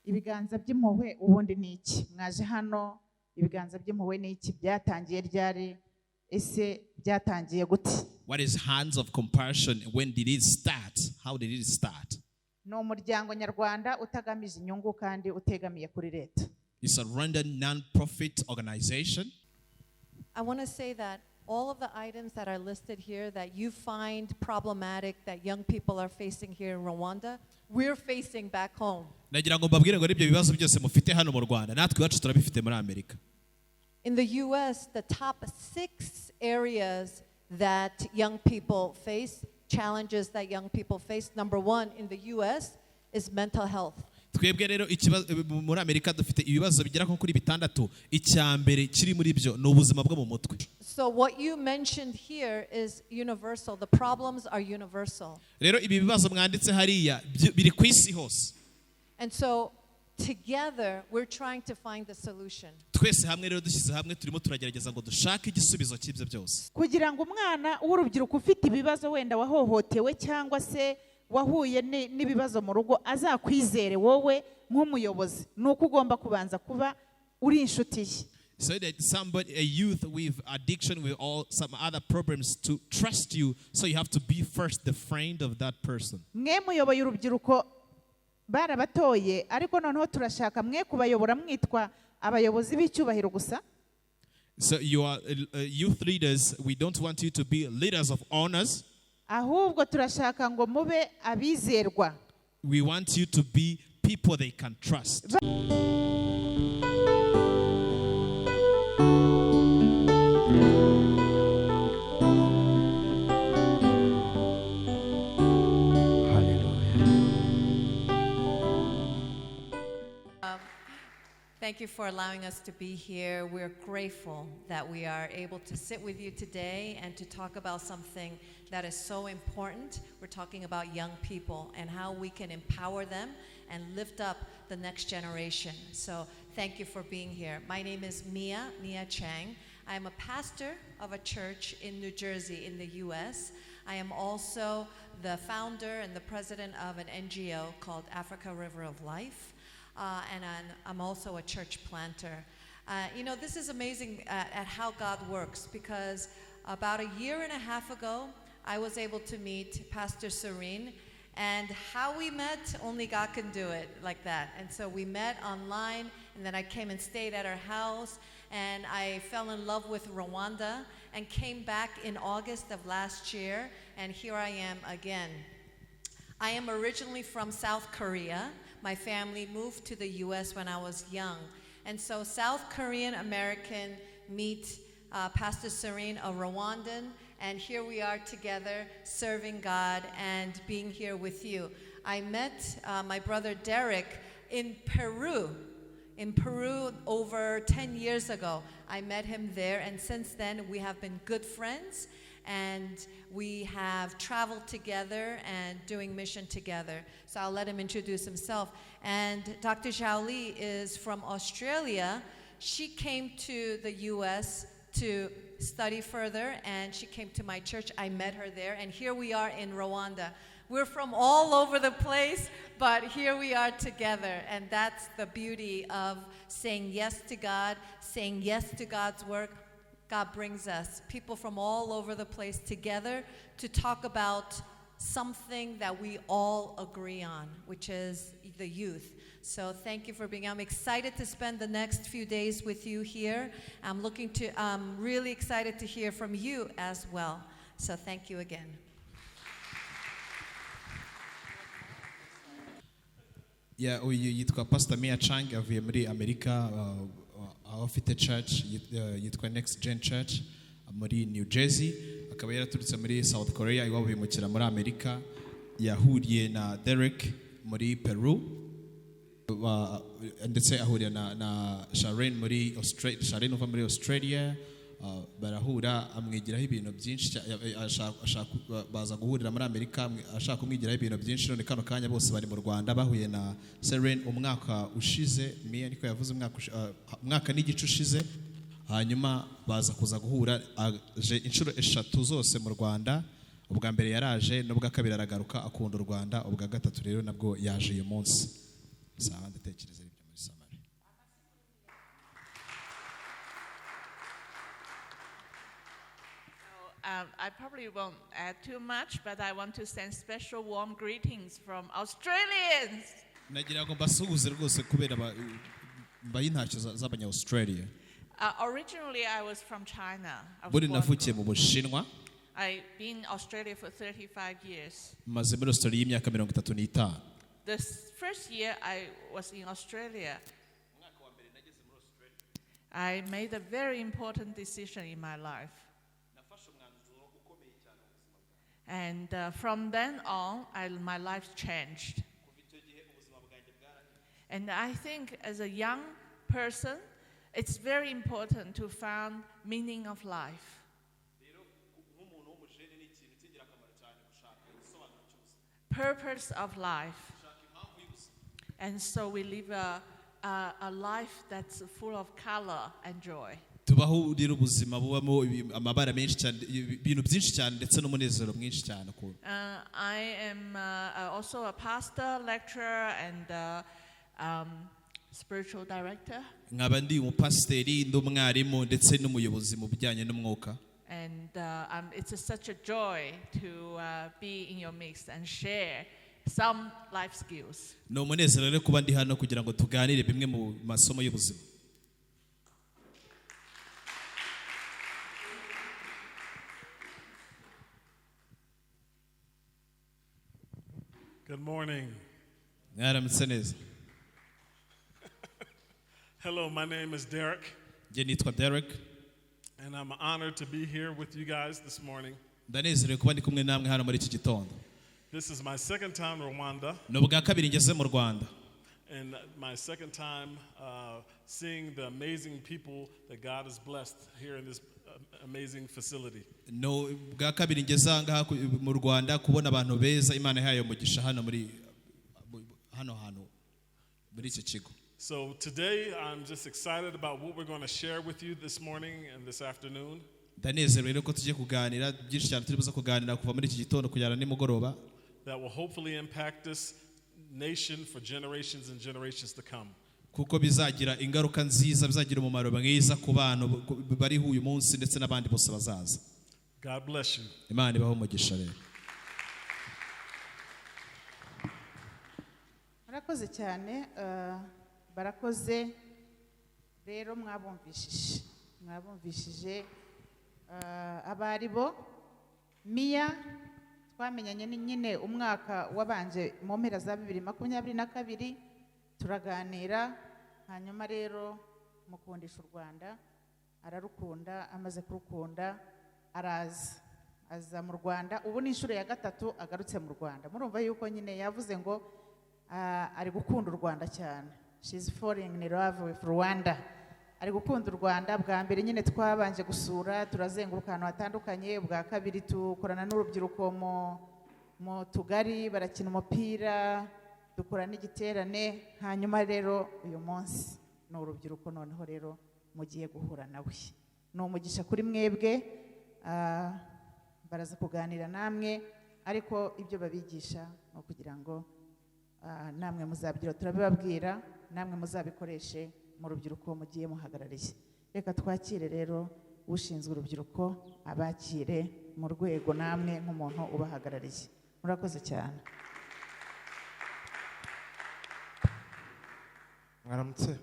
ibiganza by'impuhwe ubundi ni iki? Mwaje hano ibiganza by'impuhwe ni iki? Byatangiye ryari? Ese byatangiye gute? What is hands of compassion? When did it start? How did it start? No umuryango nyarwanda utagamije inyungu kandi utegamiye kuri leta. It's a Rwandan non-profit organization. I want to say that all of the items that are listed here that you find problematic that young people are facing here in Rwanda, we're facing back home. Nagira ngo mbabwire ngo ibyo bibazo byose mufite hano mu Rwanda natwe iwacu turabifite muri Amerika. In the US, the top 6 areas that young people face, challenges that young people face, number 1 in the US is mental health. Twebwe rero muri Amerika dufite ibibazo bigera nko kuri 6. Icyambere kiri muri byo no ubuzima bwo mu mutwe. So what you mentioned here is universal. The problems are universal. Rero ibi bibazo mwanditse hariya biri ku isi hose. And so together we're trying to find the solution. Twese hamwe rero dushyize hamwe turimo turagerageza ngo dushake igisubizo cy'ibyo byose. Kugira ngo umwana w'urubyiruko ufite ibibazo wenda wahohotewe cyangwa se wahuye n'ibibazo mu rugo azakwizere wowe nk'umuyobozi, nuko ugomba kubanza kuba uri inshuti ye. So that a youth with addiction, with all some other problems, to trust you, so you have to be first the friend of that person. Mwe muyoboye urubyiruko barabatoye ariko noneho turashaka mwe kubayobora mwitwa abayobozi b'icyubahiro gusa. So you are youth leaders. We don't want you to be leaders of honors. Ahubwo turashaka ngo mube abizerwa. We want you to be people they can trust. Thank you for allowing us to be here. We're grateful that we are able to sit with you today and to talk about something that is so important. We're talking about young people and how we can empower them and lift up the next generation. So thank you for being here. My name is Mia Chang. I'm a pastor of a church in New Jersey in the US. I am also the founder and the president of an NGO called Africa River of Life. And I'm also a church planter. This is amazing at how God works, because about 1.5 years ago, I was able to meet Pastor Serene, and how we met, only God can do it like that. And so we met online, and then I came and stayed at her house, and I fell in love with Rwanda and came back in August of last year, and here I am again. I am originally from South Korea. My family moved to the US when I was young. And so South Korean American meet Pastor Serene, a Rwandan, and here we are together serving God and being here with you. I met my brother Derek in Peru over 10 years ago. I met him there, and since then we have been good friends. And we have traveled together and doing mission together. So I'll let him introduce himself. And Dr. Zhao Li is from Australia. She came to the US to study further, and she came to my church. I met her there, and here we are in Rwanda. We're from all over the place, but here we are together, and that's the beauty of saying yes to God, saying yes to God's work. God brings us, people from all over the place, together to talk about something that we all agree on, which is the youth. So thank you for being here. I'm excited to spend the next few days with you here. I'm really excited to hear from you as well. So thank you again. Yeah, uyu yitwa Pastor Mia Chang, avuye muri Amerika, aho afite church yitwa Next Gen Church muri New Jersey. Akaba yaraturutse muri South Korea, iwabo bimukira muri Amerika. Yahuriye na Derek muri Peru, ndetse ahurira na Sharon muri Australia. Sharon uva muri Australia. Barahura amwigiraho ibintu byinshi, baza guhurira muri Amerika, ashaka kumwigiraho ibintu byinshi. None kano kanya bose bari mu Rwanda, bahuye na Serene umwaka ushize, Mia niko yavuze, umwaka n'igice ushize. Hanyuma baza kuza guhura inshuro 3 zose mu Rwanda. Ubwa mbere yaraje, n'ubwa kabiri aragaruka akunda u Rwanda, ubwa gatatu rero nabwo yaje uyu munsi. sawa ndatekereza ibyo muri Samari. I probably won't add too much, but I want to send special warm greetings from Australians. Nagira ngo mbasuhuze rwose kubera mbaye intacyo z'abanya Australia. Originally, I was from China. Buri navukiye mu Bushinwa. I've been in Australia for 35 years. Maze muri Australia y'imyaka 35. The first year I was in Australia, I made a very important decision in my life. And from then on, my life changed. And I think as a young person, it's very important to find meaning of life. Purpose of life. And so we live a life that's full of color and joy. Tubaho rero ubuzima bubamo amabara menshi cyane ibintu byinshi cyane ndetse n'umunezero mwinshi cyane ko. I am also a pastor, lecturer and spiritual director. Nkaba ndi umupasiteri nd'umwarimu ndetse n'umuyobozi mu bijyanye n'umwuka. And it's such a joy to be in your midst and share some life skills. No umunezero rero kuba ndi hano kugira ngo tuganire bimwe mu masomo y'ubuzima. Good morning. Mwaramutse neza. Hello, my name is Derek. Je nitwa Derek. And I'm honored to be here with you guys this morning. Ndanezerewe kuba ndi kumwe namwe hano muri iki gitondo. This is my second time in Rwanda. Ni ubwa kabiri ngeze mu Rwanda. And my second time seeing the amazing people that God has blessed here in this amazing facility. No bwa kabiri ngeze ngaha mu Rwanda kubona abantu beza Imana yahaye umugisha hano muri hano muri iki kigo. So today I'm just excited about what we're going to share with you this morning and this afternoon. Ndanezerewe rero ko tugiye kuganira byinshi cyane turi buza kuganira kuva muri iki gitondo kugera nimugoroba. That will hopefully impact this nation for generations and generations to come. Kuko bizagira ingaruka nziza bizagira umumaro mwiza ku bantu bari uyu munsi ndetse n'abandi bose bazaza. God bless you. Imana ibaho umugisha rero. Murakoze cyane barakoze rero mwabumvishije abari bo Mia twamenyanye nyine umwaka wabanje mu mpera za 2022 turaganira hanyuma rero mukundisha u Rwanda ararukunda amaze kurukunda aza mu Rwanda ubu ni inshuro ya gatatu agarutse mu Rwanda murumva yuko nyine yavuze ngo ari gukunda u Rwanda cyane. She's falling in love with Rwanda. Ari gukunda u Rwanda bwa mbere nyine twabanje gusura turazenguruka ahantu hatandukanye bwa kabiri tukorana n'urubyiruko mu tugari barakina umupira dukora n'igiterane hanyuma rero uyu munsi ni urubyiruko noneho rero mugiye guhura nawe ni umugisha kuri mwebwe baraza kuganira namwe ariko ibyo babigisha no kugira ngo namwe muzabyira turabibabwira namwe muzabikoreshe mu rubyiruko mugiye muhagarariye. Reka twakire rero ushinzwe urubyiruko abakire mu rwego namwe nk'umuntu ubahagarariye. Murakoze cyane. Mwaramutse.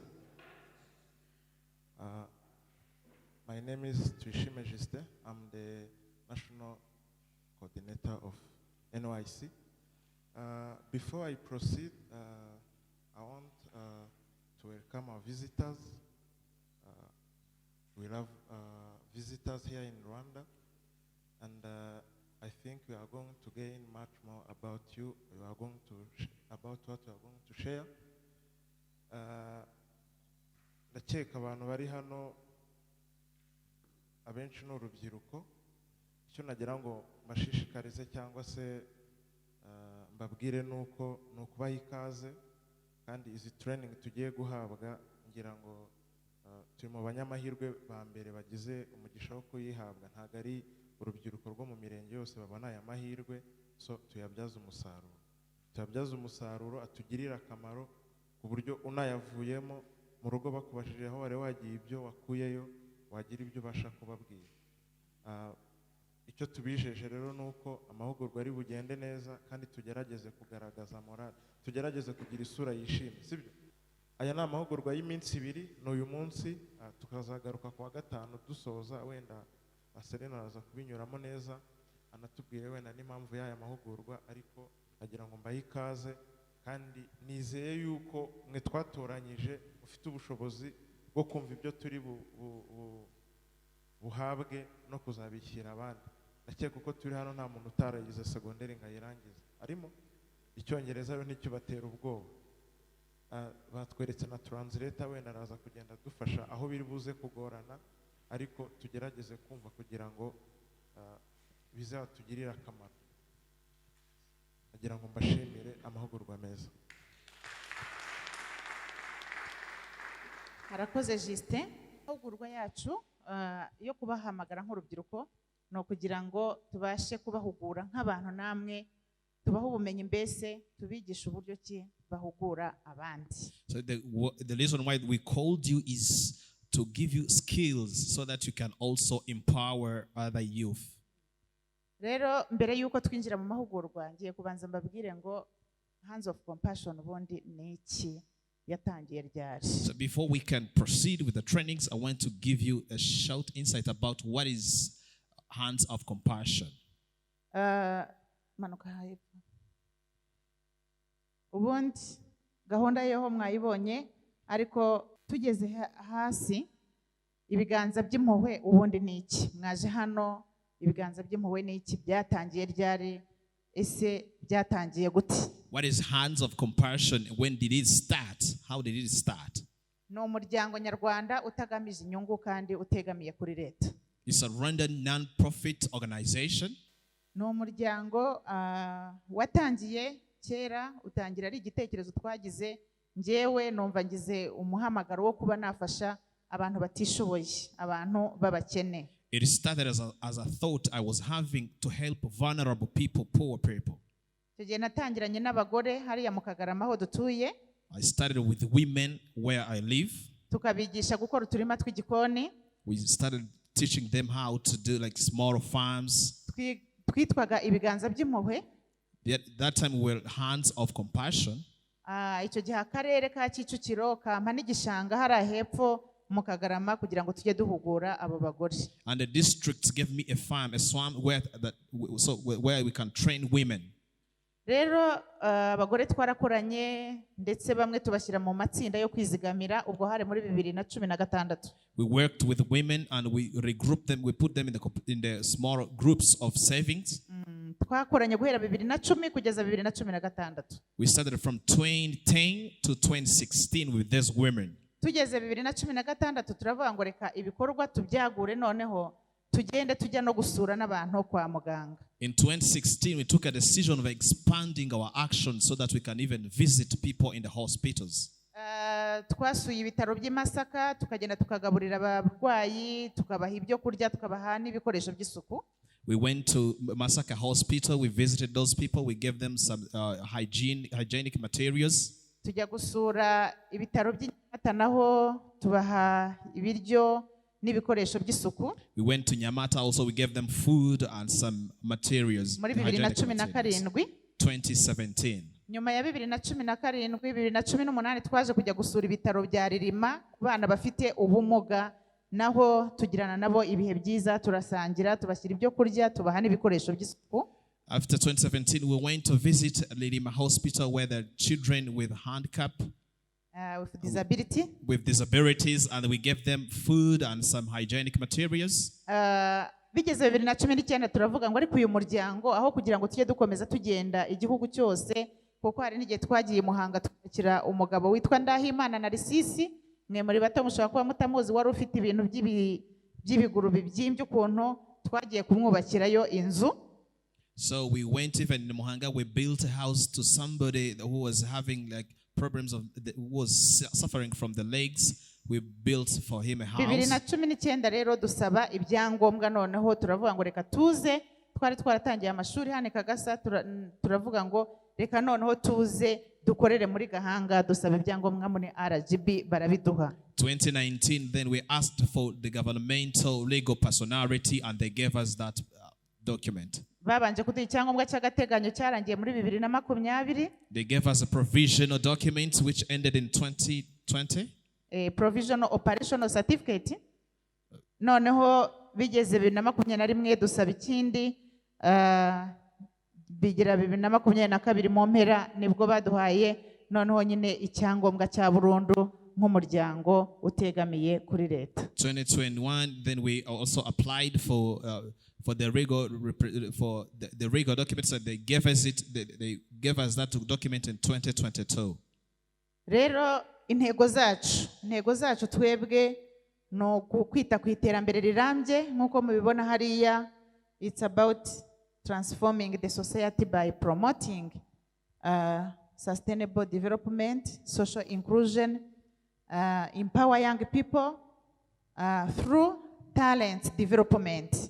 My name is Twishime Justin. I'm the National Coordinator of NYC. Before I proceed, I want to welcome our visitors. We have visitors here in Rwanda, and I think we are going to gain much more about you. We are going to about what we are going to share. Ndakeka abantu bari hano abenshi n'urubyiruko icyo nagira ngo mbashishikarize cyangwa se mbabwire nuko nukubaha ikaze kandi izi training tugiye guhabwa ngira ngo turi mu banyamahirwe ba mbere bagize umugisha wo kuyihabwa ntago ari urubyiruko rwo mu mirenge yose babona aya mahirwe so tuyabyaza umusaruro atugirira akamaro ku buryo unayavuyemo mu rugo bakubajije aho wari wagiye ibyo wakuyeyo wagira ibyo ubasha kubabwira. Icyo tubijeje rero ni uko amahugurwa ari bugende neza kandi tugerageze kugaragaza morale, tugerageze kugira isura yishimye, sibyo? Aya ni amahugurwa y'iminsi 2, n'uyu munsi tukazagaruka ku wa gatanu dusoza, wenda Serena araza kubinyuramo neza anatubwire wenda n'impamvu y'aya mahugurwa, ariko agira ngo mbahe ikaze kandi nizeye yuko mwe twatoranyije ufite ubushobozi bwo kumva ibyo turi buhabwe no kuzabishyira abandi. Ndakeka uko turi hano nta muntu utarayize segonderi ngo ayirangize arimo. Icyongereza rero nicyo batera ubwoba. Batweretse na translator, wenda araza kugenda dufasha aho biri buze kugorana, ariko tugerageze kumva kugira ngo bizatugirire akamaro. Agira ngo mbashimire amahugurwa meza. Harakoze Justin. Amahugurwa yacu yo kubahamagara nk'urubyiruko no kugira ngo tubashe kubahugura nk'abantu namwe, tubaho ubumenyi mbese tubigisha uburyo ki bahugura abandi. So the reason why we called you is to give you skills so that you can also empower other youth. Rero mbere yuko twinjira mu mahugurwa ngiye kubanza mbabwire ngo Hands of Compassion ubundi ni iki, yatangiye ryari. So before we can proceed with the trainings, I want to give you a short insight about what is Hands of Compassion. Manuka hepfo. Ubundi gahunda yeho mwayibonye, ariko tugeze hasi ibiganza by'impuhwe ubundi ni iki? Mwaje hano ibiganza by'impuhwe ni iki? Byatangiye ryari? Ese byatangiye gute? What is Hands of Compassion? When did it start? How did it start? No muryango nyarwanda utagamije inyungu kandi utegamiye kuri leta. It's a Rwandan non-profit organization. No muryango watangiye kera, utangira ari igitekerezo twagize, ngewe numva ngize umuhamagaro wo kuba nafasha abantu batishoboye, abantu babakene. It started as a thought I was having to help vulnerable people, poor people. Tugiye natangiranye n'abagore hariya mu Kagarama aho dutuye. I started with women where I live. Tukabigisha gukora uturima tw'igikoni. We started teaching them how to do like small farms. Twitwaga ibiganza by'impuhwe. That time we were Hands of Compassion. Icyo gihe akarere ka Kicukiro kampa n'igishanga hari hepfo mu Kagarama kugira ngo tujye duhugura abo bagore. And the district gave me a farm, a swamp where we can train women. Rero abagore twarakoranye ndetse bamwe tubashyira mu matsinda yo kwizigamira, ubwo hari muri 2016. We worked with women and we regrouped them, we put them in the small groups of savings. Twakoranye guhera 2010 kugeza 2016. We started from 2010 to 2016 with these women. Tugeze 2016 turavuga ngo reka ibikorwa tubyagure, noneho tugende tujya no gusura n'abantu kwa muganga. In 2016 we took a decision of expanding our actions so that we can even visit people in the hospitals. Twasuye ibitaro by'i Masaka, tukagenda tukagaburira abarwayi, tukabaha ibyo kurya, tukabaha n'ibikoresho by'isuku. We went to Masaka Hospital, we visited those people, we gave them some hygienic materials. Tujya gusura ibitaro by'Inyamata naho tubaha ibiryo n'ibikoresho by'isuku. We went to Nyamata also, we gave them food and some materials. Muri 2017. Nyuma ya 2017, 2018 twaje kujya gusura ibitaro bya Ririma ku bana bafite ubumuga, naho tugirana nabo ibihe byiza, turasangira, tubashyira ibyo kurya, tubaha n'ibikoresho by'isuku. After 2017, we went to visit Lirima Hospital where the children with with disabilities, and we gave them food and some hygienic materials. Bigeze 2019 turavuga ngo ariko uyu muryango aho kugira ngo tujye dukomeza tugenda igihugu cyose, kuko hari n'igihe twagiye Muhanga tukakira umugabo witwa Ndahimana na Risisi, mwe muri bato mushobora kuba mutamuzi, wari ufite ibintu by'ibiguru bibyimbye ukuntu, twagiye kumwubakirayo inzu. So we went even in Muhanga, we built a house to somebody who was having like problems who was suffering from the legs. We built for him a house. 2019 rero dusaba ibyangombwa, noneho turavuga ngo reka tuze, twari twaratangiye amashuri hane Kagasa, turavuga ngo reka noneho tuze dukorere muri Gahanga dusaba ibyangombwa muri RGB barabiduha. 2019, then we asked for the governmental legal personality and they gave us that document. Babanje kuduha icyangombwa cy'agateganyo cyarangiye muri 2020. They gave us a provisional document which ended in 2020. Provisional operational certificate. Noneho bigeze 2021 dusaba ikindi bigira 2022 mu mpera nibwo baduhaye noneho nyine icyangombwa cya burundu nk'umuryango utegamiye kuri leta. 2021, then we also applied for the legal documents that they gave us they gave us that document in 2022. Rero intego zacu twebwe no kwita ku iterambere rirambye nk'uko mubibona hariya. It's about transforming the society by promoting sustainable development, social inclusion, empower young people through talent development.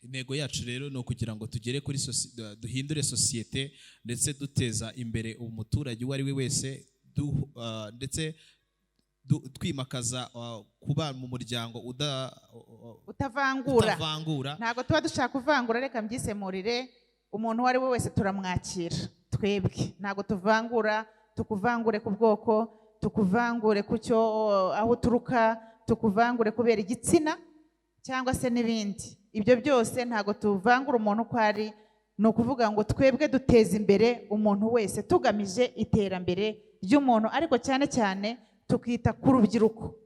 Intego yacu rero no kugira ngo tugere kuri duhindure societe ndetse duteza imbere umuturage uwo ari we wese ndetse twimakaza kuba mu muryango utavangura. Ntago tuba dushaka kuvangura, reka mbyisemurire. Umuntu wari we wese turamwakira twebwe, ntago tuvangura, tukuvangure ku bwoko, tukuvangure ku cyo aho turuka, tukuvangure kubera igitsina cyangwa se n'ibindi. Ibyo byose ntago tuvangura umuntu uko ari, no kuvuga ngo twebwe duteza imbere umuntu wese tugamije iterambere ry'umuntu, ariko cyane cyane tukita ku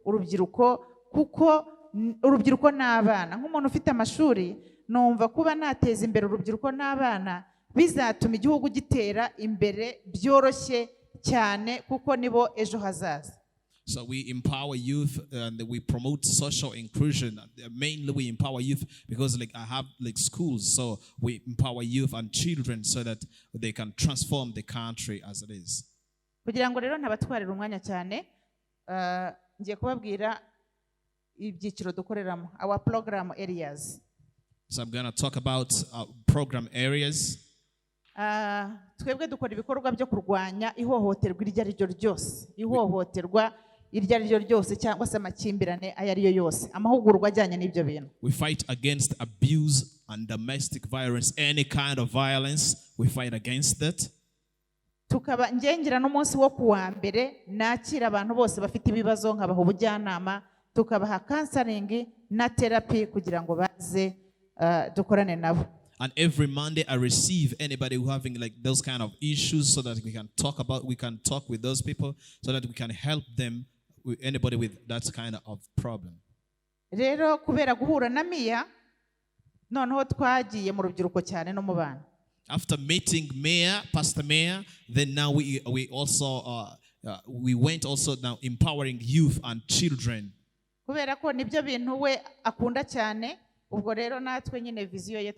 urubyiruko kuko urubyiruko n'abana. Nk'umuntu ufite amashuri numva kuba nateza imbere urubyiruko n'abana bizatuma igihugu gitera imbere byoroshye cyane kuko nibo ejo hazaza. So we empower youth and we promote social inclusion. Mainly we empower youth because I have schools, so we empower youth and children so that they can transform the country as it is. Kugira ngo rero ntabatwarira umwanya cyane, ngiye kubabwira ibyiciro dukoreramo, our program areas. So I'm going to talk about program areas. Twebwe dukora ibikorwa byo kurwanya ihohoterwa iryo ari ryo ryose, ihohoterwa iryo ari ryo ryose cyangwa se amakimbirane ayo ari yo yose. Amahugurwa ajyanye n'ibyo bintu. We fight against abuse and domestic violence, any kind of violence, we fight against that. Tukaba ngengira n'umunsi wo kuwa mbere nakira abantu bose bafite ibibazo nkabaha ubujyanama, tukabaha counseling na therapy kugira ngo baze dukorane nabo. And every Monday I receive anybody who having those kind of issues so that we can talk with those people so that we can help them with anybody with that kind of problem. Rero kubera guhura na Mia noneho twagiye mu rubyiruko cyane no mu bana. After meeting Pastor Mayor, then now we also we went also now empowering youth and children. Kubera ko nibyo bintu we akunda cyane, ubwo rero natwe nyine viziyo ye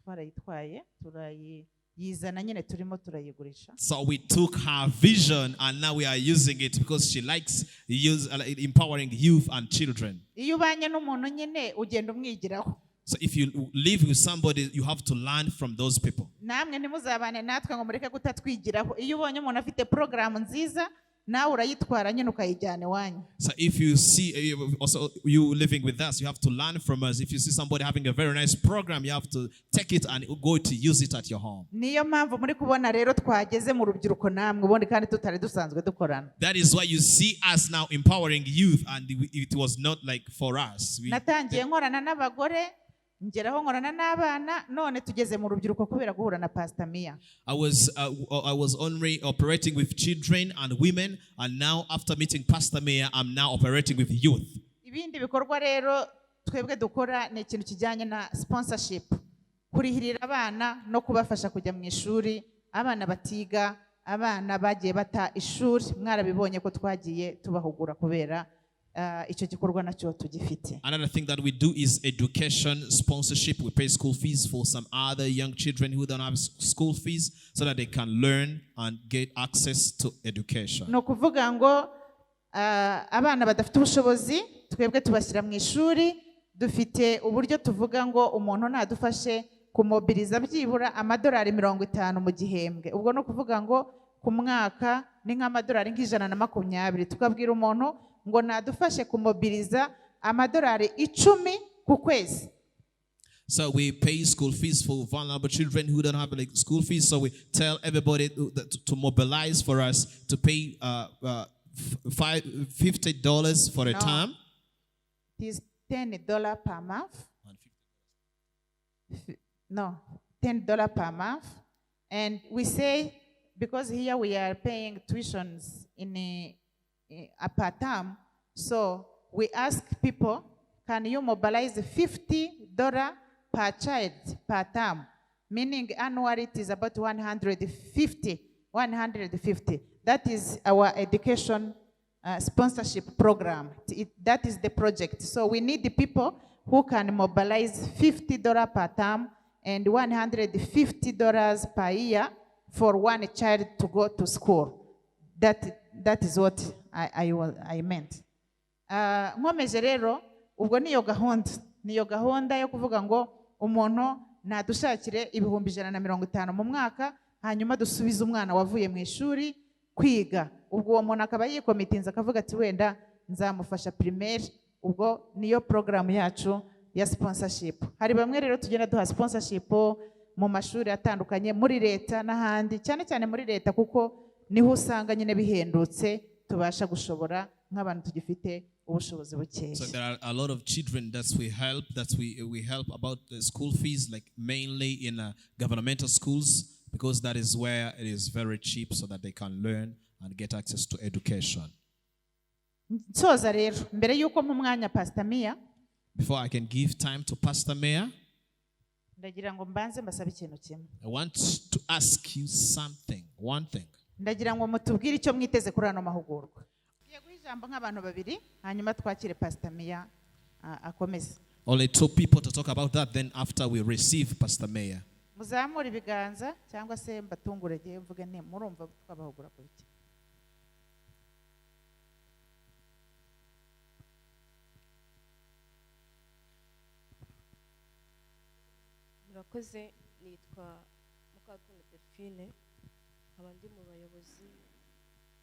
twarayitwaye turayizana nyine turimo turayigurisha. So we took her vision and now we are using it because she likes empowering youth and children. Iyo ubanye n'umuntu nyine ugenda umwigiraho. So if you live with somebody, you have to learn from those people. Namwe ntimuzabane natwe ngo mureke kutatwigiraho. Iyo ubonye umuntu afite program nziza nawe urayitwara nyine ukayijyana iwanyu. So if you see also you living with us, you have to learn from us. If you see somebody having a very nice program, you have to take it and go to use it at your home. Niyo mpamvu muri kubona rero twageze mu rubyiruko namwe ubundi kandi tutari dusanzwe dukorana. That is why you see us now empowering youth and it was not for us. Natangiye nkorana n'abagore, ngeraho nkorana n'abana, none tugeze mu rubyiruko kubera guhura na Pastor Mia. I was only operating with children and women, and now after meeting Pastor Mia, I'm now operating with youth. Ibindi bikorwa rero twebwe dukora ni ikintu kijyanye na sponsorship, kurihirira abana no kubafasha kujya mu ishuri, abana batiga, abana bagiye bata ishuri, mwarabibonye ko twagiye tubahugura kubera icyo gikorwa nacyo tugifite. Another thing that we do is education sponsorship. We pay school fees for some other young children who don't have school fees so that they can learn and get access to education. No kuvuga ngo abana badafite ubushobozi twebwe tubashyira mu ishuri, dufite uburyo tuvuga ngo umuntu nadufashe kumobiliza byibura amadolari 50 mu gihembwe. Ubwo no kuvuga ngo ku mwaka ni nk'amadolari $120, tukabwira umuntu ngo nadufashe kumobiliza amadolari 10 ku kwezi. So we pay school fees for vulnerable children who don't have like school fees. So we tell everybody to mobilize for us to pay $50 for a term. It is $10 per month. No, $10 per month. And we say, because here we are paying tuitions in a per term, so we ask people, can you mobilize $50 per child per term? Meaning annually it is about 150. That is our education sponsorship program. That is the project. So we need the people who can mobilize $50 per term and $150 per year for one child to go to school. That is what I meant. Nkomeje rero ubwo niyo gahunda yo kuvuga ngo umuntu nadushakire ibihumbi 150 mu mwaka, hanyuma dusubize umwana wavuye mu ishuri kwiga. Ubwo uwo muntu akaba yikomitinza akavuga ati wenda nzamufasha primaire. Ubwo niyo program yacu ya sponsorship. Hari bamwe rero tugenda duha sponsorship mu mashuri atandukanye, muri leta n'ahandi, cyane cyane muri leta kuko niho usanga nyine bihendutse tubasha gushobora nk'abantu tugifite ubushobozi bukeya. So there are a lot of children that we help about the school fees, like mainly in governmental schools, because that is where it is very cheap, so that they can learn and get access to education. Soza rero mbere yuko mu mwanya Pastor Mia, before I can give time to Pastor Mia, ndagira ngo mbanze mbasabe ikintu kimwe. I want to ask you something, one thing. Ndagira ngo mutubwire icyo mwiteze kuri ano mahugurwa. Ngiye guha ijambo nk'abantu babiri, hanyuma twakire Pastor Mia akomeze. Only 2 people to talk about that, then after we receive Pastor Mia. Muzamure ibiganza cyangwa se mbatungure giye mvuge nti murumva twabahugura ku biki. Murakoze, nitwa Amahugurwa Delphine, nkaba ndi mu bayobozi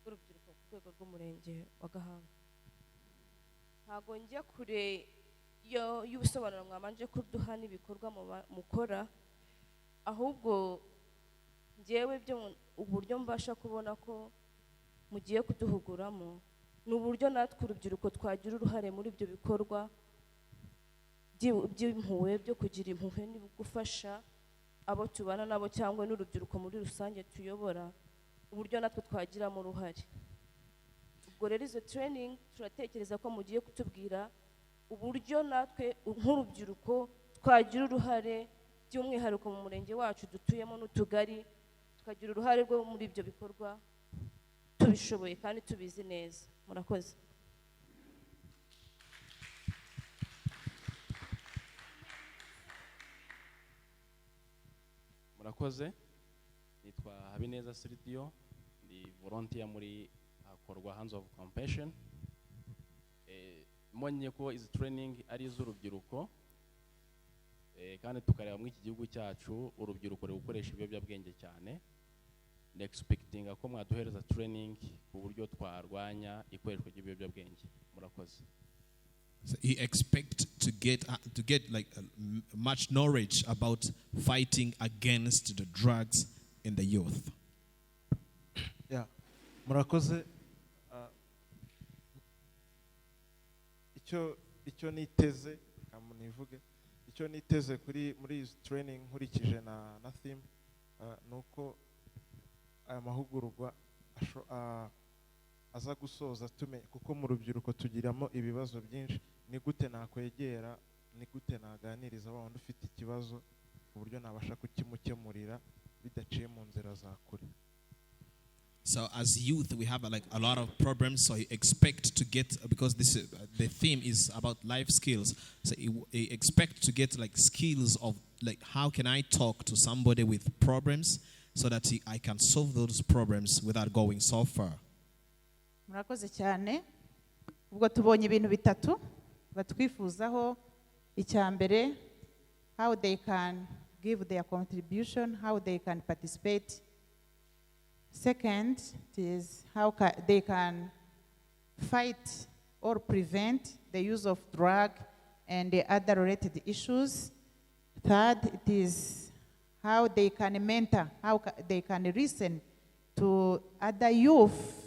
b'urubyiruko ku rwego rw'umurenge wa Gahanga. Ntago njya kure y'ubusobanuro mwamanje kuduha n'ibikorwa mukora, ahubwo njyewe byo uburyo mbasha kubona ko mugiye kuduhuguramo ni uburyo natwe urubyiruko twagira uruhare muri ibyo bikorwa by'impuhwe, byo kugira impuhwe no gufasha abo tubana nabo cyangwa n'urubyiruko muri rusange tuyobora, uburyo natwe twagiramo uruhare. Ubwo rero izo training turatekereza ko mugiye kutubwira uburyo natwe nk'urubyiruko twagira uruhare, by'umwihariko mu murenge wacu dutuyemo n'utugari, tukagira uruhare rwo muri ibyo bikorwa tubishoboye kandi tubizi neza. Murakoze. Murakoze, nitwa Habineza Siridio, ndi volunteer muri hakorwa Hands of Compassion. Mbonye ko izi training ari iz'urubyiruko, kandi tukareba muri iki gihugu cyacu urubyiruko ruri gukoresha ibiyobyabwenge cyane, expecting ko mwaduhereza training ku buryo twarwanya ikoreshwa ry'ibiyobyabwenge. Murakoze. So he expect to get like much knowledge about fighting against the drugs in the youth. Yeah, murakoze. Icyo niteze kamunivuge, icyo niteze muri izi training nkurikije na theme nuko aya mahugurwa aza gusoza tumenye, kuko mu rubyiruko tugiramo ibibazo byinshi. Ni gute nakwegera, ni gute naganiriza abantu ufite ikibazo ku buryo nabasha kukimukemurira bidaciye mu nzira za kure. So as youth, we have like a lot of problems. So he expect to get, because the theme is about life skills. So he expect to get like skills of like how can I talk to somebody with problems so that I can solve those problems without going so far. Murakoze cyane. Ubwo tubonye ibintu bitatu batwifuzaho. Icya mbere, how they can give their contribution, how they can participate. Second is how they can fight or prevent the use of drug and the other related issues. Third, it is how they can mentor, how they can listen to other youth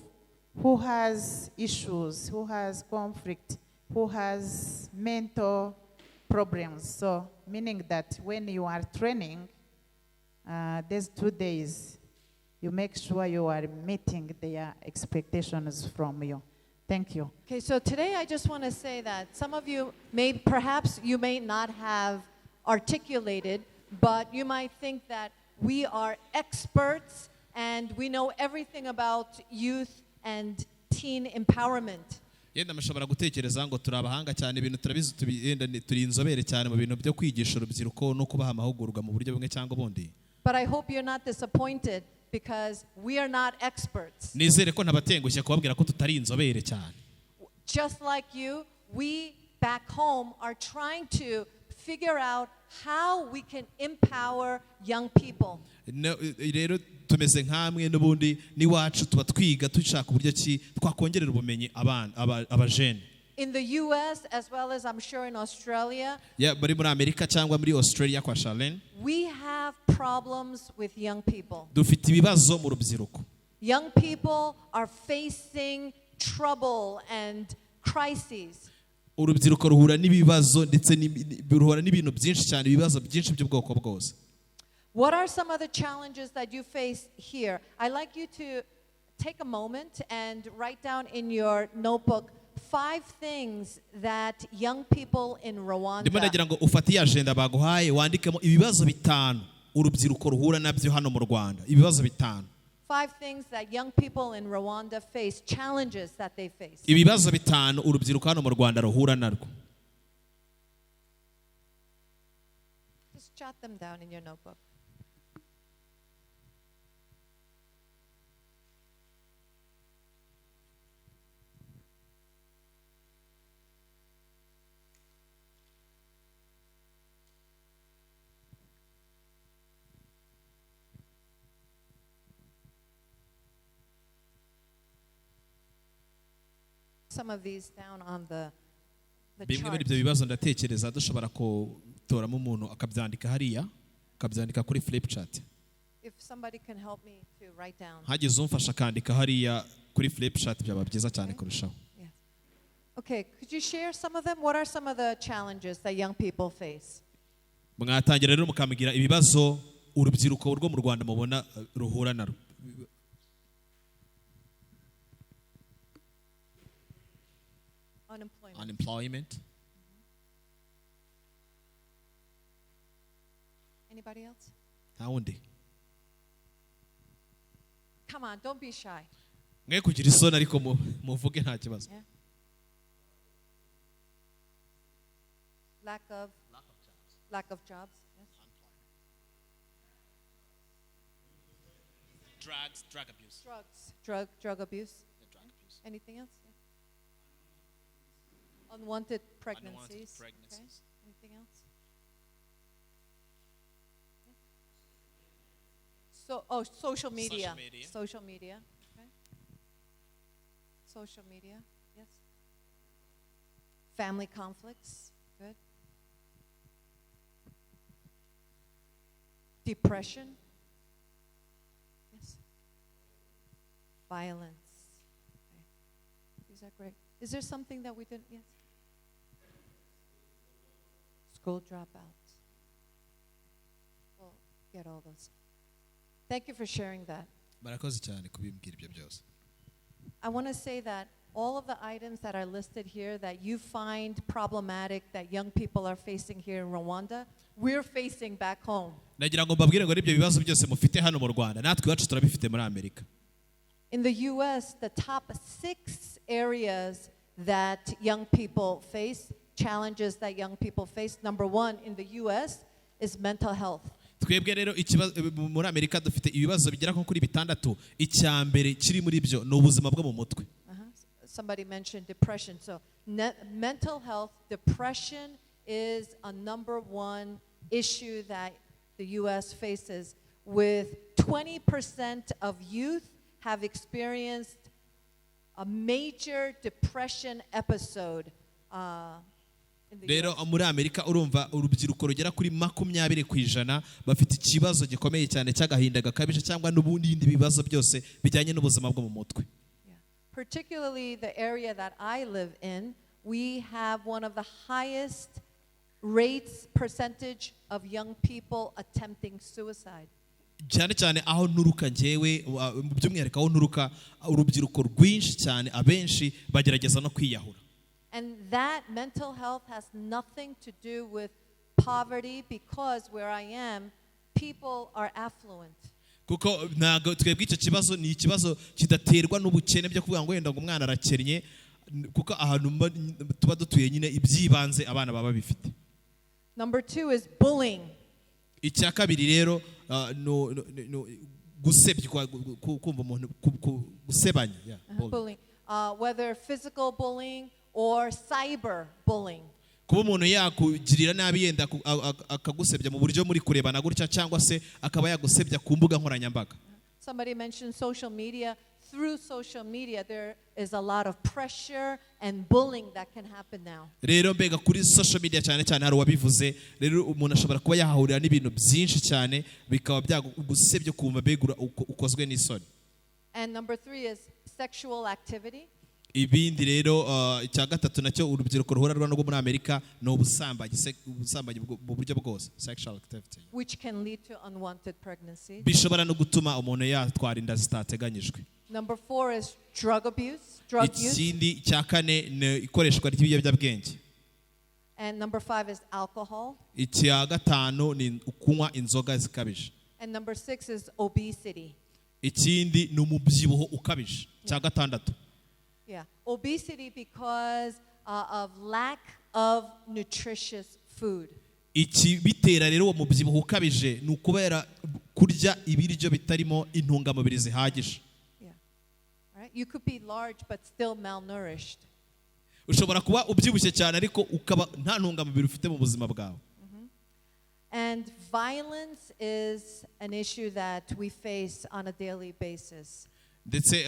who has issues, who has conflict, who has mental problems. So meaning that when you are training, there's 2 days, you make sure you are meeting their expectations from you. Thank you. Okay, so today I just want to say that some of you perhaps you may not have articulated, but you might think that we are experts and we know everything about youth and teen empowerment. yenda mushobora gutekereza ngo turi abahanga cyane ibintu turabizi turi inzobere cyane mu bintu byo kwigisha urubyiruko no kubaha amahugurwa mu buryo bumwe cyangwa ubundi. But I hope you're not disappointed because we are not experts. Nizere ko ntabatengushye kubabwira ko tutari inzobere cyane. Just like you, we back home are trying to figure out how we can empower young people. Rero tumeze nkamwe n'ubundi n'iwacu tuba twiga dushaka uburyo ki twakongerera ubumenyi abajene. In the US as well as I'm sure in Australia, bari muri Amerika cyangwa muri Australia kwa Charlene, we have problems with young people. Dufite ibibazo mu rubyiruko. Young people are facing trouble and crises. Urubyiruko ruhura n'ibibazo ndetse ruhura n'ibintu byinshi cyane, ibibazo byinshi by'ubwoko bwose. What are some of the challenges that you face here? I'd like you to take a moment and write down in your notebook 5 things that young people in Rwanda. Ndimo ndagira ngo ufate ya agenda baguhaye wandikemo ibibazo 5 urubyiruko ruhura nabyo hano mu Rwanda. Ibibazo 5. 5 things that young people in Rwanda face, challenges that they face. Ibibazo 5 urubyiruko hano mu Rwanda ruhura narwo. Just jot them down in your notebook. Some of these down on the Bimwe muri chart. ibyo bibazo ndatekereza dushobora kutoramo umuntu akabyandika hariya, akabyandika kuri flip chart. If somebody can help me to write down. Hagize umfasha akandika hariya kuri flip chart byaba byiza cyane kurushaho. Yeah. Okay, could you share some of them? What are some of the challenges that young people face? Mwatangira rero mukambwira ibibazo urubyiruko rwo mu Rwanda mubona ruhura narwo. Unemployment. Anybody else? Ntawundi. Come on, don't be shy. Mwe kugira isoni ariko muvuge nta kibazo. Yeah. Lack of jobs. Yes. Drug abuse. Drug abuse. Anything else? Yeah. Unwanted pregnancies. Okay. Anything else? Yeah. Social media. Social media. Okay. Social media. Yes. Family conflicts. Good. Depression. Yes. Violence. Okay. These are great. Is there something that we didn't? Yes. School dropouts. We'll get all those. Thank you for sharing that. Barakoze cyane kubimbwira ibyo byose. I want to say that all of the items that are listed here that you find problematic that young people are facing here in Rwanda, we're facing back home. Nagira ngo mbabwire ngo ibyo bibazo byose mufite hano mu Rwanda natwe iwacu turabifite muri Amerika. In the US, the top 6 areas that young people face, challenges that young people face, number 1 in the US is mental health. Twebwe rero muri Amerika dufite ibibazo bigera nko kuri 6. Icya mbere kiri muri byo ni ubuzima bwo mu mutwe. Somebody mentioned depression. So mental health, depression is a number 1 issue that the U.S. faces, with 20% of youth have experienced a major depression episode in the rero US. muri Amerika urumva urubyiruko rugera kuri 20% bafite ikibazo gikomeye cyane cy'agahinda gakabije cyangwa n'ubundi bibazo byose bijyanye n'ubuzima bwo mu mutwe. Yeah. Particularly the area that I live in, we have one of the highest percentage of young people attempting suicide. cyane cyane aho nturuka njyewe by'umwihariko aho nturuka urubyiruko rwinshi cyane abenshi bagerageza no kwiyahura. And that mental health has nothing to do with poverty, because where I am, people are affluent. kuko ntago twebwe icyo kibazo ni ikibazo kidaterwa n'ubukene byo kuvuga ngo wenda ngo umwana arakennye, kuko ahantu tuba dutuye nyine ibyibanze abana baba bifite. Number 2 is bullying. icya kabiri rero gusebya, kumva umuntu gusebanya, Bullying. Whether physical bullying or cyber bullying. kuba umuntu yakugirira nabi yenda akagusebya mu buryo muri kurebana gutya, cyangwa se akaba yagusebya ku mbuga nkoranyambaga. Somebody mentioned social media. Through social media, there is a lot of pressure and bullying that can happen now. rero mbega kuri social media cyane cyane hari uwabivuze, rero umuntu ashobora kuba yahahurira n'ibintu byinshi cyane bikaba byagusebye kumva begura ukozwe n'isoni. And number 3 is sexual activity. ibindi rero icya gatatu nacyo urubyiruko ruhura rwo muri Amerika ni ubusambanyi mu buryo bwose, sexual activity, Which can lead to unwanted pregnancy. bishobora no gutuma umuntu yatwara inda zitateganyijwe. Number 4 is drug abuse, drug use. ikindi cya kane ni ikoreshwa ry'ibiyobyabwenge. And number 5 is alcohol. icya gatanu ni kunywa inzoga zikabije. And number 6 is obesity. ikindi ni umubyibuho ukabije, cya gatandatu. Yeah, obesity because of lack of nutritious food. bitera rero uwo mubyibuho ukabije ni ukubera kurya ibiryo bitarimo intungamubiri zihagije. Yeah, right. You could be large but still malnourished. ushobora kuba ubyibushye cyane ariko ukaba nta ntungamubiri ufite mu buzima bwawe. And violence is an issue that we face on a daily basis. ndetse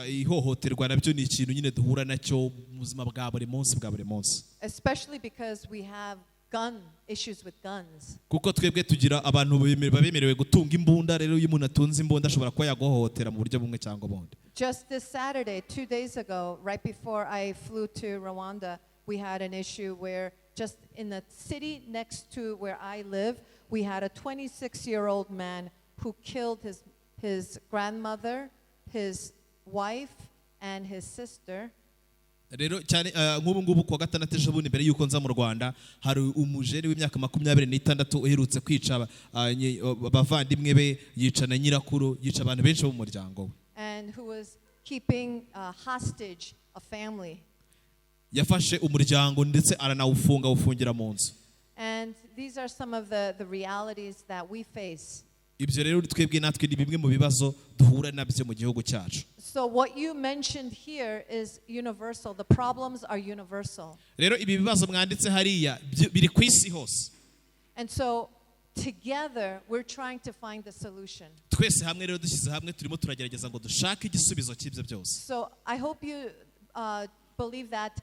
ihohoterwa nabyo ni ikintu nyine duhura nacyo mu buzima bwa buri munsi. Especially because we have issues with guns. kuko twebwe tugira abantu bemerewe gutunga imbunda, rero iyo umuntu atunze imbunda ashobora kuba yaguhohotera mu buryo bumwe cyangwa ubundi. Just this Saturday, 2 days ago, right before I flew to Rwanda, we had an issue where just in the city next to where I live, we had a 26-year-old man who killed his grandmother, his wife, and his sister. rero cyane nk'ubu ngubu kuwa gatandatu ejo bundi mbere yuko nza mu Rwanda hari umujeri w'imyaka 26 uherutse kwica abavandimwe be, yica na nyirakuru, yica abantu benshi bo mu muryango we. And who was keeping hostage a family. yafashe umuryango ndetse aranawufungira mu nzu. And these are some of the realities that we face. ibyo rero twebwe natwe ni bimwe mu bibazo duhura nabyo mu gihugu cyacu. So what you mentioned here is universal. The problems are universal. rero ibi bibazo mwanditse hariya biri ku isi hose. And so together we're trying to find the solution. twese hamwe rero dushyize hamwe turimo turagerageza ngo dushake igisubizo cy'ibyo byose. So I hope you believe that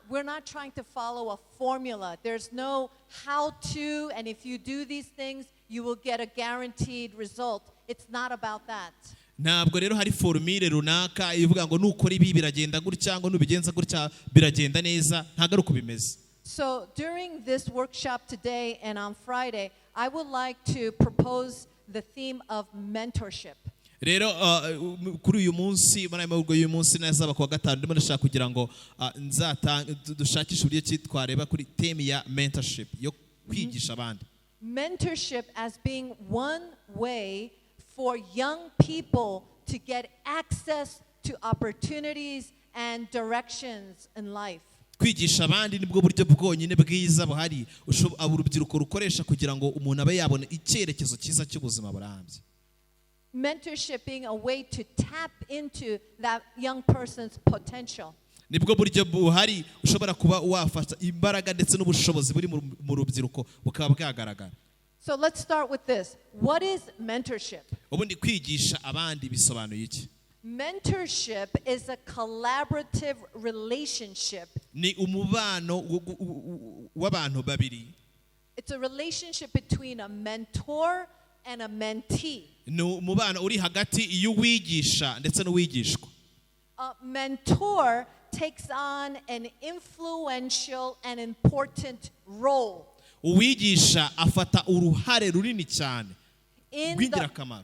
we're not trying to follow a formula. There's no how to, and if you do these things, you will get a guaranteed result. It's not about that. ntabwo rero hari formule runaka ivuga ngo nukora ibi biragenda gutya ngo nubigenza gutya biragenda neza, ntabwo ari uko bimeze. So during this workshop today and on Friday, I would like to propose the theme of mentorship. rero kuri uyu munsi muri amahugurwa y'uyu munsi n'azaba kuwa gatanu ndimo ndashaka kugira ngo dushakishe uburyo ki twareba kuri theme ya mentorship, yo kwigisha abandi. Mentorship as being one way for young people to get access to opportunities and directions in life. kwigisha abandi nibwo buryo bwonyine bwiza buhari urubyiruko rukoresha kugira ngo umuntu abe yabona icyerekezo cyiza cy'ubuzima burambye. Mentorship being a way to tap into that young person's potential. nibwo buryo buhari ushobora kuba wafata imbaraga ndetse n'ubushobozi buri mu rubyiruko bukaba bwagaragara. So let's start with this. What is mentorship? ubundi kwigisha abandi bisobanuye iki? Mentorship is a collaborative relationship. Ni umubano w'abantu babiri. It's a relationship between a mentor and a mentee. Ni umubano uri hagati y'uwigisha ndetse n'uwigishwa. A mentor takes on an influential and important role Uwigisha afata uruhare runini cyane in rw'ingirakamaro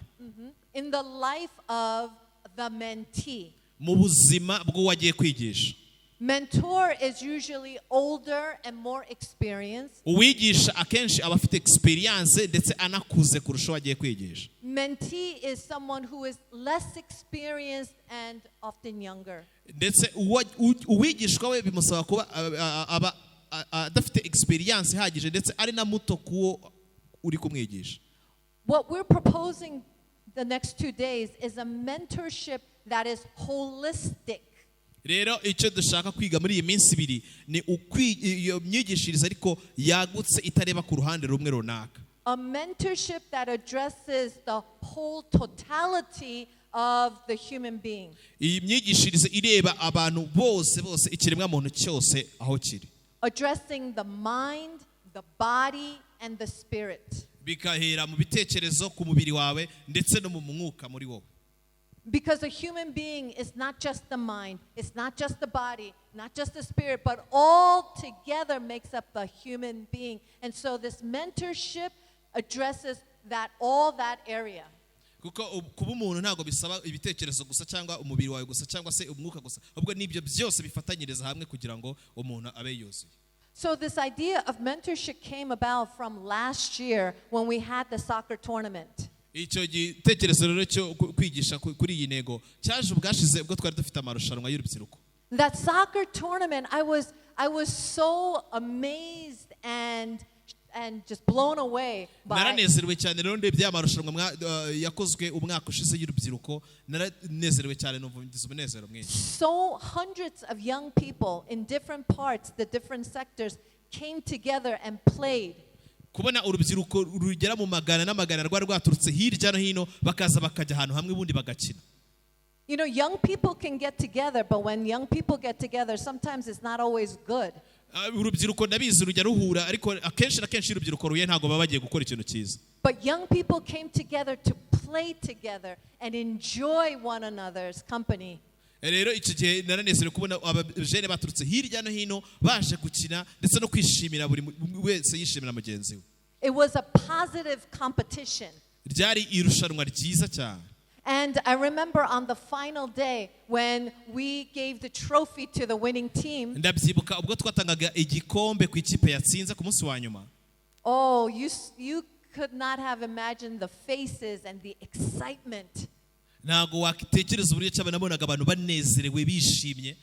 the life of the mentee. mu buzima bw'uwagiye kwigisha. Mentor is usually older and more experienced. Uwigisha akenshi aba afite experience ndetse anakuze kurusha uwagiye kwigisha. Mentee is someone who is less experienced and often younger. Ndetse uwigishwa we bimusaba kuba aba adafite experience ihagije ndetse ari na muto kuwo uri kumwigisha. What we're proposing the next 2 days is a mentorship that is holistic. Rero icyo dushaka kwiga muri iyi minsi ibiri ni iyo myigishirize ariko yagutse itareba ku ruhande rumwe runaka. A mentorship that addresses the whole totality of the human being. Iyi myigishirize ireba abantu bose ikiremwa muntu cyose aho kiri. Addressing the mind, the body, and the spirit. Bikahera mu bitekerezo ku mubiri wawe ndetse no mu mwuka muri wowe. Because a human being is not just the mind, it's not just the body, not just the spirit, but all together makes up the human being. And so this mentorship addresses all that area. Kuko kuba umuntu ntago bisaba ibitekerezo gusa cyangwa umubiri wawe gusa cyangwa se umwuka gusa, ahubwo nibyo byose bifatanyiriza hamwe kugira ngo umuntu abe yuzuye. So this idea of mentorship came about from last year when we had the soccer tournament. Icyo gitekerezo rero cyo kwigisha kuri iyi ntego cyaje ubwashize ubwo twari dufite amarushanwa y'urubyiruko. That soccer tournament, I was so amazed and just blown away by. Naranezerewe cyane rero ndebye amarushanwa yakozwe umwaka ushize y'urubyiruko, naranezerewe cyane numva ngize umunezero mwinshi. So hundreds of young people in different parts, the different sectors came together and played. Kubona urubyiruko rugera mu magana n'amagana rwari rwaturutse hirya no hino bakaza bakajya ahantu hamwe ubundi bagakina. You know, young people can get together, but when young people get together, sometimes it's not always good. Urubyiruko ndabizi rujya ruhura ariko akenshi na kenshi urubyiruko ruye ntago baba bagiye gukora ikintu cyiza. But young people came together to play together and enjoy one another's company. Rero icyo gihe naranezerewe kubona abajene baturutse hirya no hino baje gukina ndetse no kwishimira buri wese yishimira mugenzi we. It was a positive competition. Ryari irushanwa ryiza cyane. And I remember on the final day when we gave the trophy to the winning team. Ndabyibuka ubwo twatangaga igikombe ku ikipe yatsinze ku munsi wa nyuma. Oh, you could not have imagined the faces and the excitement. Ntago wakitekereza uburyo cyane nabonaga abantu banezerewe bishimye.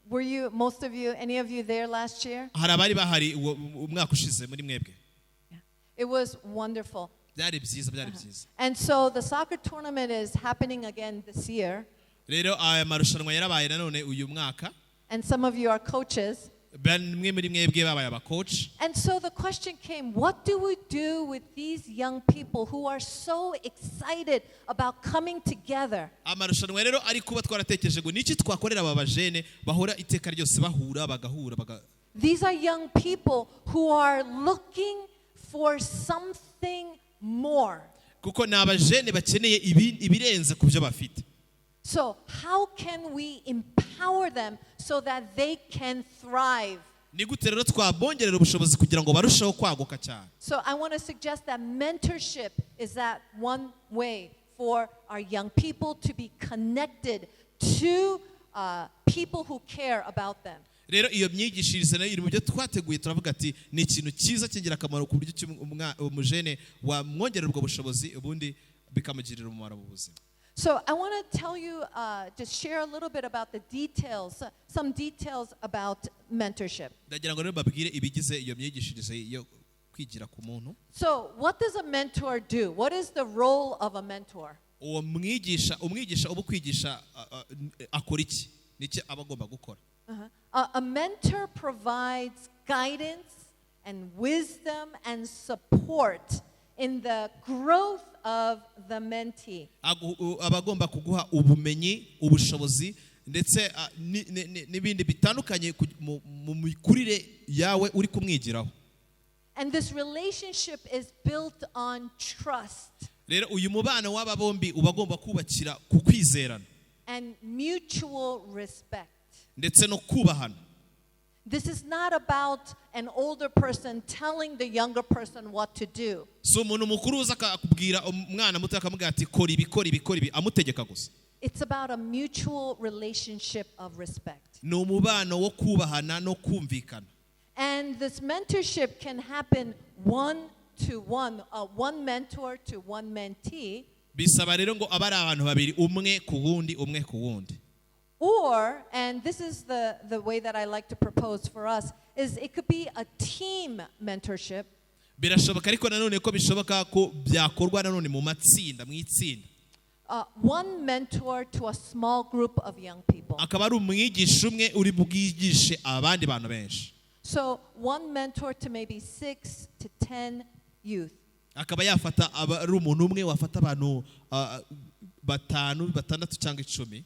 Were you, most of you, any of you there last year? Hari abari bahari umwaka ushize muri mwebwe. It was wonderful. Byari byiza byari byiza. And so the soccer tournament is happening again this year. Rero aya marushanwa yarabaye nanone uyu mwaka. And some of you are coaches. Bamwe muri mwebwe babaye aba coach. And so the question came, what do we do with these young people who are so excited about coming together? Amarushanwa rero ari kuba twaratekereje ngo niki twakorera aba bajene bahora iteka ryose bahura bagahura. These are young people who are looking for something more. Kuko ni abajene bakeneye ibirenze ku byo bafite. So how can we empower them so that they can thrive? Ni gute rero twabongerera ubushobozi kugira ngo barusheho kwaguka cyane. So I want to suggest that mentorship is that one way for our young people to be connected to people who care about them. Rero iyo myigishirize nayo iri mu byo twateguye turavuga ati ni ikintu cyiza cy'ingirakamaro ku buryo umujene wamwongerera ubwo bushobozi ubundi bikamugirira umumaro mu buzima. So I want to tell you, just share a little bit about the details, some details about mentorship. Ndagira ngo rero babwire ibigize iyo myigishirize yo kwigira ku muntu. So what does a mentor do? What is the role of a mentor? Uwo umwigisha ubu kwigisha akora iki? Niki aba agomba gukora? A mentor provides guidance and wisdom and support in the growth of the mentee. abagomba kuguha ubumenyi ubushobozi ndetse n'ibindi bitandukanye mu mikurire yawe uri kumwigiraho. And this relationship is built on trust. Rero uyu mubano w'aba bombi ubagomba kubakira ku kwizerana And mutual respect. ndetse no kubahana. This is not about an older person telling the younger person what to do. So umuntu mukuru uza akakubwira umwana muto akamubwira ati kora ibi amutegeka gusa. It's about a mutual relationship of respect. Ni umubano wo kubahana no kumvikana. And this mentorship can happen one mentor to one mentee. Bisaba rero ngo abari abantu babiri umwe ku wundi. Or, and this is the way that I like to propose for us, is it could be a team mentorship. Birashoboka ariko nanone ko bishoboka ko byakorwa nanone mu matsinda mu itsinda. One mentor to a small group of young people. Akaba ari umwigisha umwe uri bwigishe abandi bantu benshi. So one mentor to maybe 6 to 10 youth. Akaba yafata ari umuntu umwe wafata abantu 5, 6 cyangwa 10.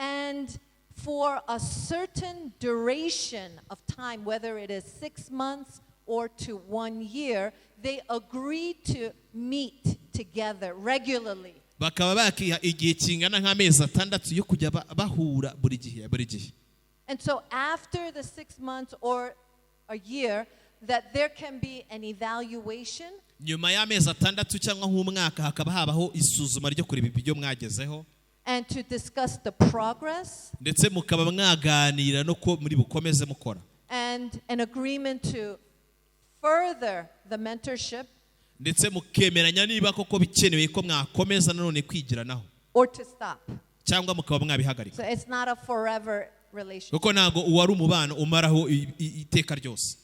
And for a certain duration of time, whether it is 6 months or to 1 year, they agree to meet together regularly. Bakaba bakiha igihe kingana nk'amezi 6 yo kujya bahura buri gihe. And so after the 6 months or a year, that there can be an evaluation. Nyuma y'amezi 6 cyangwa nk'umwaka hakaba habaho isuzuma ryo kureba ibyo mwagezeho. And to discuss the progress. Ndetse mukaba mwaganira no ko muri bukomeze mukora. And an agreement to further the mentorship. Ndetse mukemeranya niba koko bikenewe ko mwakomeza nanone kwigiranaho. Or to stop. Cyangwa mukaba mwabihagarika. So it's not a forever relationship. Kuko nago uwari umubano umaraho iteka ryose.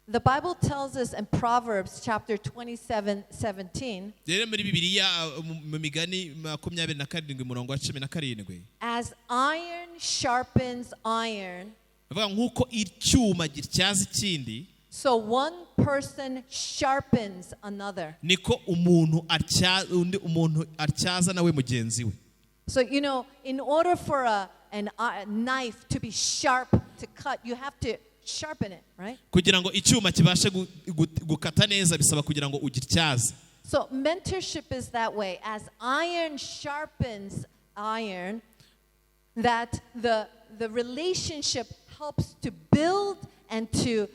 The Bible tells us in Proverbs chapter 27:17. Rero muri Bibiliya mu migani 27 umurongo wa 17. As iron sharpens iron. Bavuga nkuko icyuma gityaza ikindi. So one person sharpens another. Niko umuntu atyaza nawe mugenzi we. So you know, in order for a knife to be sharp to cut, you have to sharpen it, right? Kugira ngo icyuma kibashe gukata neza bisaba kugira ngo ugityaze. So mentorship is that way. As iron sharpens iron, that the relationship helps to build and to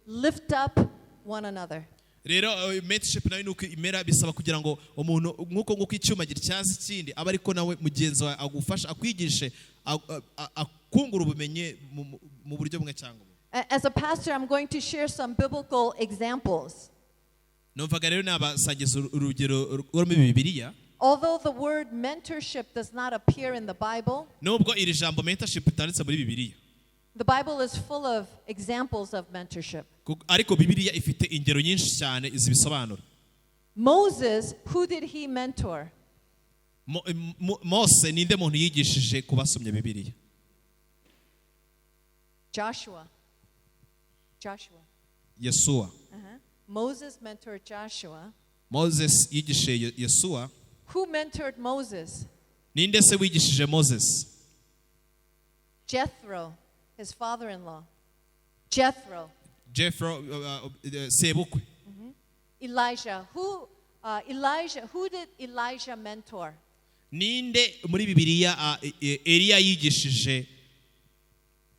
lift up one another. Rero mentorship nayo nuko imera bisaba kugira ngo umuntu nkuko icyuma gityaza ikindi aba ariko nawe mugenzi wawe agufasha akwigishe akungura ubumenye mu buryo bumwe cyangwa. As a pastor, I'm going to share some biblical examples. Numvaga rero nabasangiza urugero rwo muri Bibiliya. Although the word mentorship does not appear in the Bible, nubwo iri jambo mentorship itanditse muri Bibiliya. The Bible is full of examples of mentorship. Ariko Bibiliya ifite ingero nyinshi cyane izibisobanura. Moses, who did he mentor? Mose ninde muntu yigishije kubasomye Bibiliya? Joshua. Yesua. Moses mentored Joshua. Moses yigishije Yesua. Who mentored Moses? Ninde se wigishije Moses? Jethro, his father-in-law. Jethro, sebukwe. Elijah. Who did Elijah mentor? Ninde muri Bibiliya Eliya yigishije?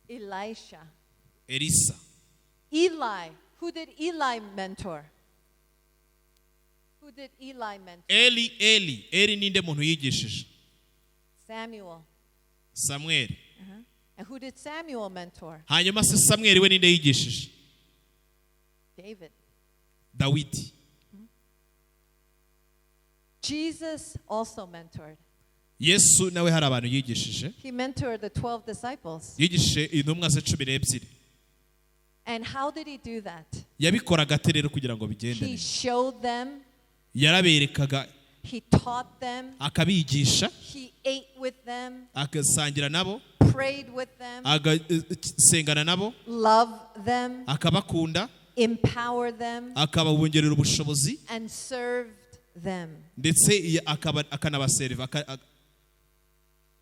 Elisha. Elisa. Eli. Who did Eli mentor? Eli ninde muntu yigishije? Samuel. And who did Samuel mentor? Hanyuma se Samuel we ninde yigishije? Dawidi. Jesus also mentored. Yesu nawe hari abantu yigishije. He mentored the 12 disciples. Yigishije intumwa ze 12. And how did he do that? Yabikoraga ate rero kugira ngo bigende? He showed them. Yaraberekaga. He taught them. Akabigisha. He ate with them. Akasangira nabo. Prayed with them. Agasengana nabo. Loved them. Akabakunda. empowered them, akababongerera ubushobozi and served them. ndetse akanabaserva.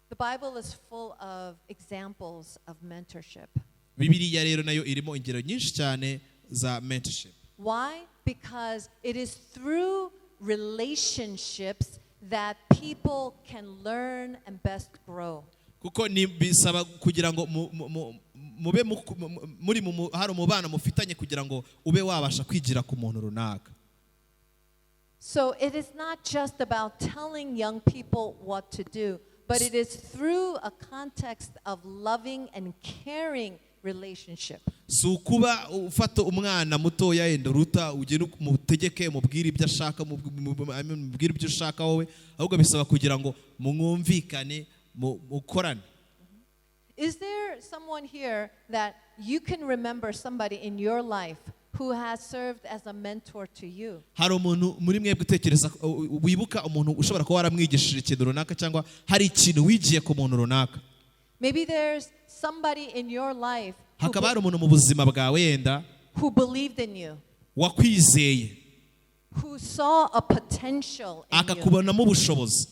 The Bible is full of examples of mentorship. Bibiliya rero nayo irimo ingero nyinshi cyane za mentorship. Why? Because it is through relationships that people can learn and best grow. Kuko bisaba kugira ngo mube muri hari umubano mufitanye kugira ngo ube wabasha kwigira ku muntu runaka. So it is not just about telling young people what to do, but it is through a context of loving and caring relationship. Si ukuba ufata umwana mutoya yenda uruta ugenda umutegeke umubwire ibyo ashaka umubwire ibyo ushaka wowe, ahubwo bisaba kugira ngo mwumvikane mukorane. Is there someone here that you can remember somebody in your life who has served as a mentor to you? Hari umuntu muri mwebwe utekereza wibuka umuntu ushobora kuba waramwigishije ikintu runaka cyangwa hari ikintu wigiye ku muntu runaka? Maybe there's somebody in your life hakaba hari umuntu mu buzima bwawe yenda who believed in you, wakwizeye, who saw a potential in you, akakubonamo ubushobozi,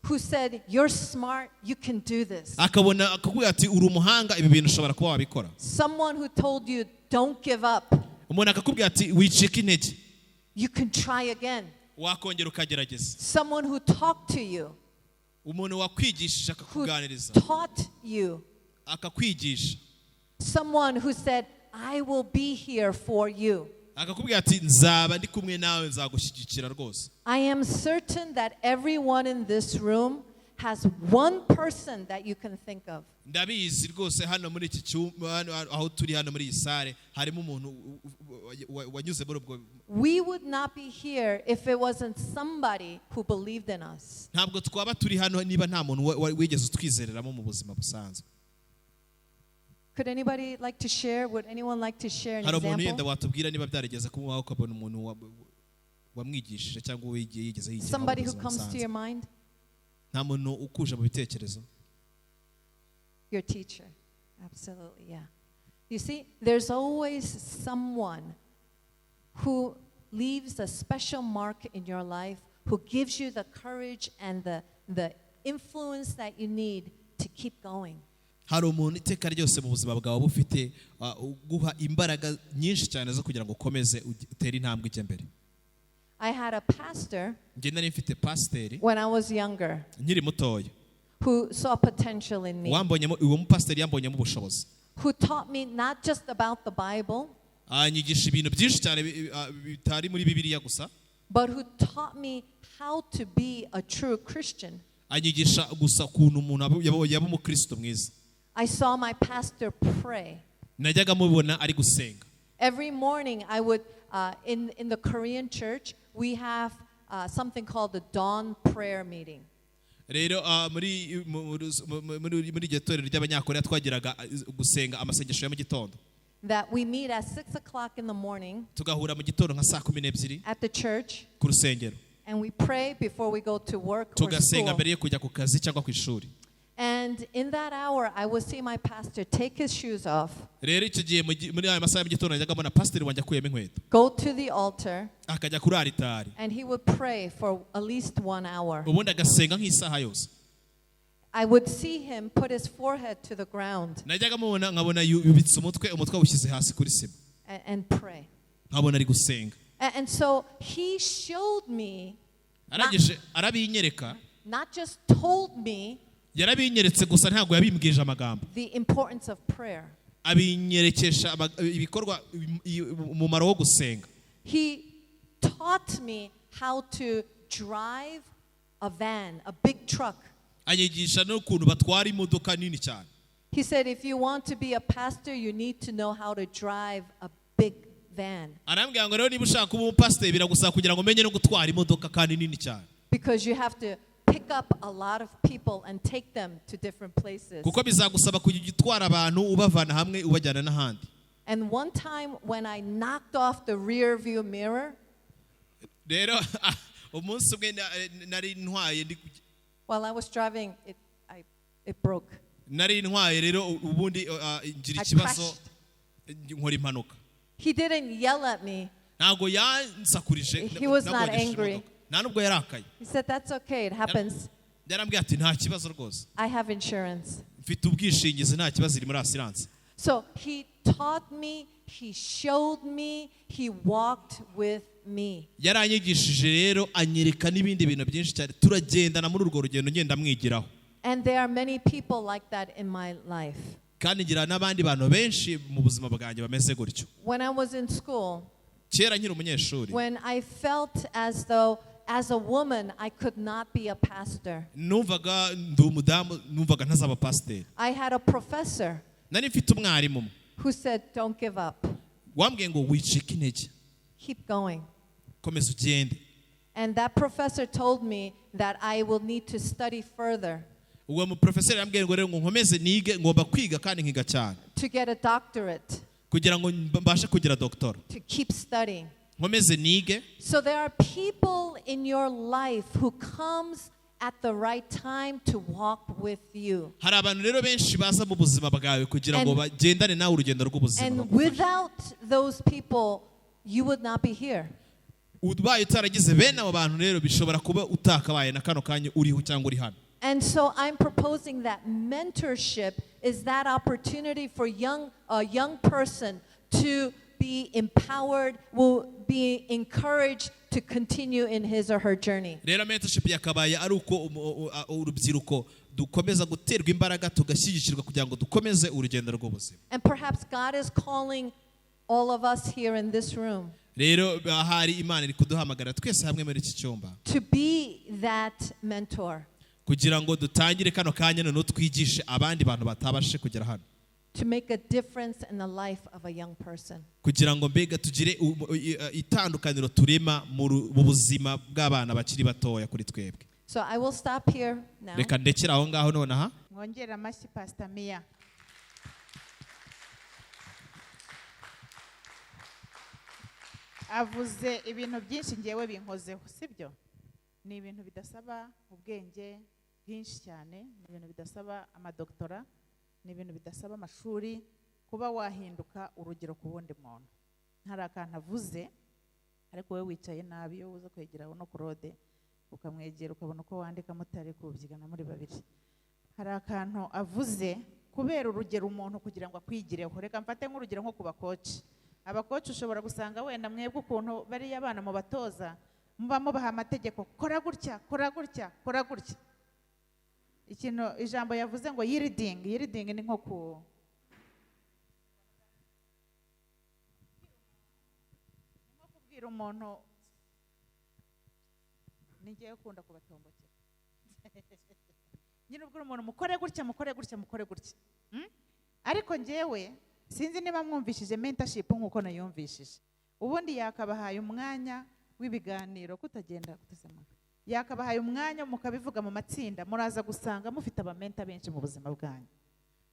who said, you're smart, you can do this. akabona akakubwira ati uri umuhanga ibi bintu ushobora kuba wabikora. Someone who told you, don't give up. Umuntu akakubwira ati wicika intege, You can try again. wakongera ukagerageza. Someone who talked to you, Umuntu wakwigishije who akakuganiriza, taught you. akakwigisha, Someone who said, I will be here for you. akakubwira ati nzaba ndi kumwe nawe nzagushyigikira rwose. I am certain that everyone in this room has one person that you can think of. Ndabizi rwose hano muri iki cyumba aho turi hano muri iyi sare harimo umuntu wanyuze muri ubwo. We would not be here if it wasn't somebody who believed in us. Ntabwo twaba turi hano niba nta muntu wigeze utwizereramo mu buzima busanzwe. Could anybody like to share? Would anyone like to share an Hari umuntu yenda example? watubwira niba byarigeze kumubaho ukabona umuntu wamwigishije cyangwa yigeze yigira. Somebody who comes to your mind? Nta muntu ukuje mu bitekerezo. Your teacher. Absolutely, yeah. You see, there's always someone who leaves a special mark in your life, who gives you the courage and the influence that you need to keep going. Hari umuntu iteka ryose mu buzima bwawe bufite guha imbaraga nyinshi cyane zo kugira ngo ukomeze utere intambwe ijya mbere. I had a pastor Njye nari mfite pasiteri when I was younger nkiri mutoya who saw potential in me, uwo mupasiteri yambonyemo ubushobozi, who taught me not just about the Bible, anyigisha ibintu byinshi cyane bitari muri Bibiliya gusa, but who taught me how to be a true Christian. anyigisha gusa ukuntu umuntu yaba umukristo mwiza. I saw my pastor pray. Najyaga mubona ari gusenga. Every morning I would, in the Korean church, we have something called the dawn prayer meeting. Rero muri iryo torero ry'abanyakoreya twagiraga gusenga amasengesho ya mu gitondo. That we meet at 6 o'clock in the morning Tugahura mu gitondo nka 12:00 at the church, ku rusengero. and we pray before we go to work or Tugasenga school. mbere yo kujya ku kazi cyangwa ku ishuri. And in that hour, I would see my pastor take his shoes off, Rero icyo gihe muri ayo masaha mu gitondo najyaga mbona pasiteri wanjye akuyemo inkweto, go to the altar, akajya kuri aritari, and he would pray for at least 1 hour. ubundi agasenga nk'isaha yose. I would see him put his forehead to the ground Najyaga mubona nkabona yubitse umutwe awushyize hasi kuri sima, and pray. nkabona ari gusenga. And so he showed me, Arangije arabinyereka, not just told me, yarabinyeretse gusa ntabwo yabimbwije amagambo, the importance of prayer. abinyerekesha ibikorwa umumaro wo gusenga. He taught me how to drive a van, a big truck. Anyigisha n'ukuntu batwara imodoka nini cyane. He said, if you want to be a pastor, you need to know how to drive a big van. Arambwira ngo rero niba ushaka kuba umupasiteri biragusaba kugira ngo umenye no gutwara imodoka kandi nini cyane. Because you have to pick up a lot of people and take them to different places. Kuko bizagusaba kujya gutwara abantu ubavana hamwe ubajyana n'ahandi. And one time when I knocked off the rear view mirror, Rero umunsi umwe nari ntwaye while I was driving, it broke. nari ntwaye rero ubundi ngira I ikibazo crashed. nkora impanuka. He didn't yell at me. ntabwo yansakurije He was not nagongesheje angry. imodoka. Nta nubwo yarakaye. He said, that's okay, it happens. Yarambwiye ati nta kibazo rwose, I have insurance. mfite ubwishingizi, nta kibazo, iri muri asiranse. So he taught me, he showed me, he walked with me. Yaranyigishije rero anyereka n'ibindi bintu byinshi cyane, turagendana muri urwo rugendo ngenda mwigiraho. And there are many people like that in my life. Kandi ngira n'abandi bantu benshi mu buzima bwanjye bameze gutyo. When I was in school, Kera nkiri umunyeshuri, when I felt as though as a woman I could not be a pastor, numvaga ndi umudamu, numvaga ntazaba pasiteri. I had a professor Nari mfite umwarimu who said, don't give up, wambwiye ngo wicike intege, keep going. komeza ugende. And that professor told me that I will need to study further Uwo muprofeseri yambwiye ngo rero ngo nkomeze nige, ngomba kwiga kandi nkiga cyane to get a doctorate, kugira ngo mbashe kugira doctor. to keep studying. Nkomeze nige. So there are people in your life who comes at the right time to walk with you. Hari abantu rero benshi baza mu buzima bwawe kugira ngo bagendane nawe urugendo rw'ubuzima. And without those people, you would not be here. Ubaye utaragize bene abo bantu rero bishobora kuba utakabaye na kano kanya uriho cyangwa uri hano. And so I'm proposing that mentorship is that opportunity for a young person to be empowered, will be encouraged to continue in his or her journey. Rero mentorship yakabaye ari uko urubyiruko dukomeza guterwa imbaraga tugashyigikirwa kugira ngo dukomeze urugendo rw'ubuzima. And perhaps God is calling all of us here in this room Rero hari Imana iri kuduhamagara twese hamwe muri iki cyumba to be that mentor, kugira ngo dutangire kano kanya noneho twigishe abandi bantu batabashe kugera hano, to make a difference in the life of a young person. kugira ngo mbega tugire itandukaniro turema mu buzima bw'abana bakiri batoya kuri twebwe. So I will stop here now. Reka ndekera aho ngaho nonaha. mwongere amashyi Pastor Mia. Avuze ibintu byinshi ngewe binkozeho, sibyo? Ni ibintu bidasaba ubwenge bwinshi cyane, ni ibintu bidasaba amadoktora, ni ibintu bidasaba amashuri, kuba wahinduka urugero ku wundi muntu. Hari akantu avuze, ariko wowe wicaye nabi, iyo uza kwegera no kurode ukamwegera ukabona uko wandika mutari kubyigana muri babiri. Hari akantu avuze, kubera urugero umuntu kugira ngo akwigireho. Reka mfate nk'urugero nko ku bakoci. Abakoci ushobora gusanga wenda mwebwe ukuntu bari abana mu batoza, muba mubaha amategeko, kora gutya, kora gutya, kora gutya. Ikintu ijambo yavuze ngo yielding ni nko kubwira umuntu, ningiye ukunda kubatombokera. Nyine ubwira umuntu mukore gutya, mukore gutya, mukore gutya. Ariko ngewe sinzi niba mwumvishije mentorship nk'uko nayumvishije. Ubundi yakabahaye umwanya w'ibiganiro, kutagenda kutazama. Yakabahaye umwanya mukabivuga mu matsinda, muraza gusanga mufite abamenta benshi mu buzima bwanyu.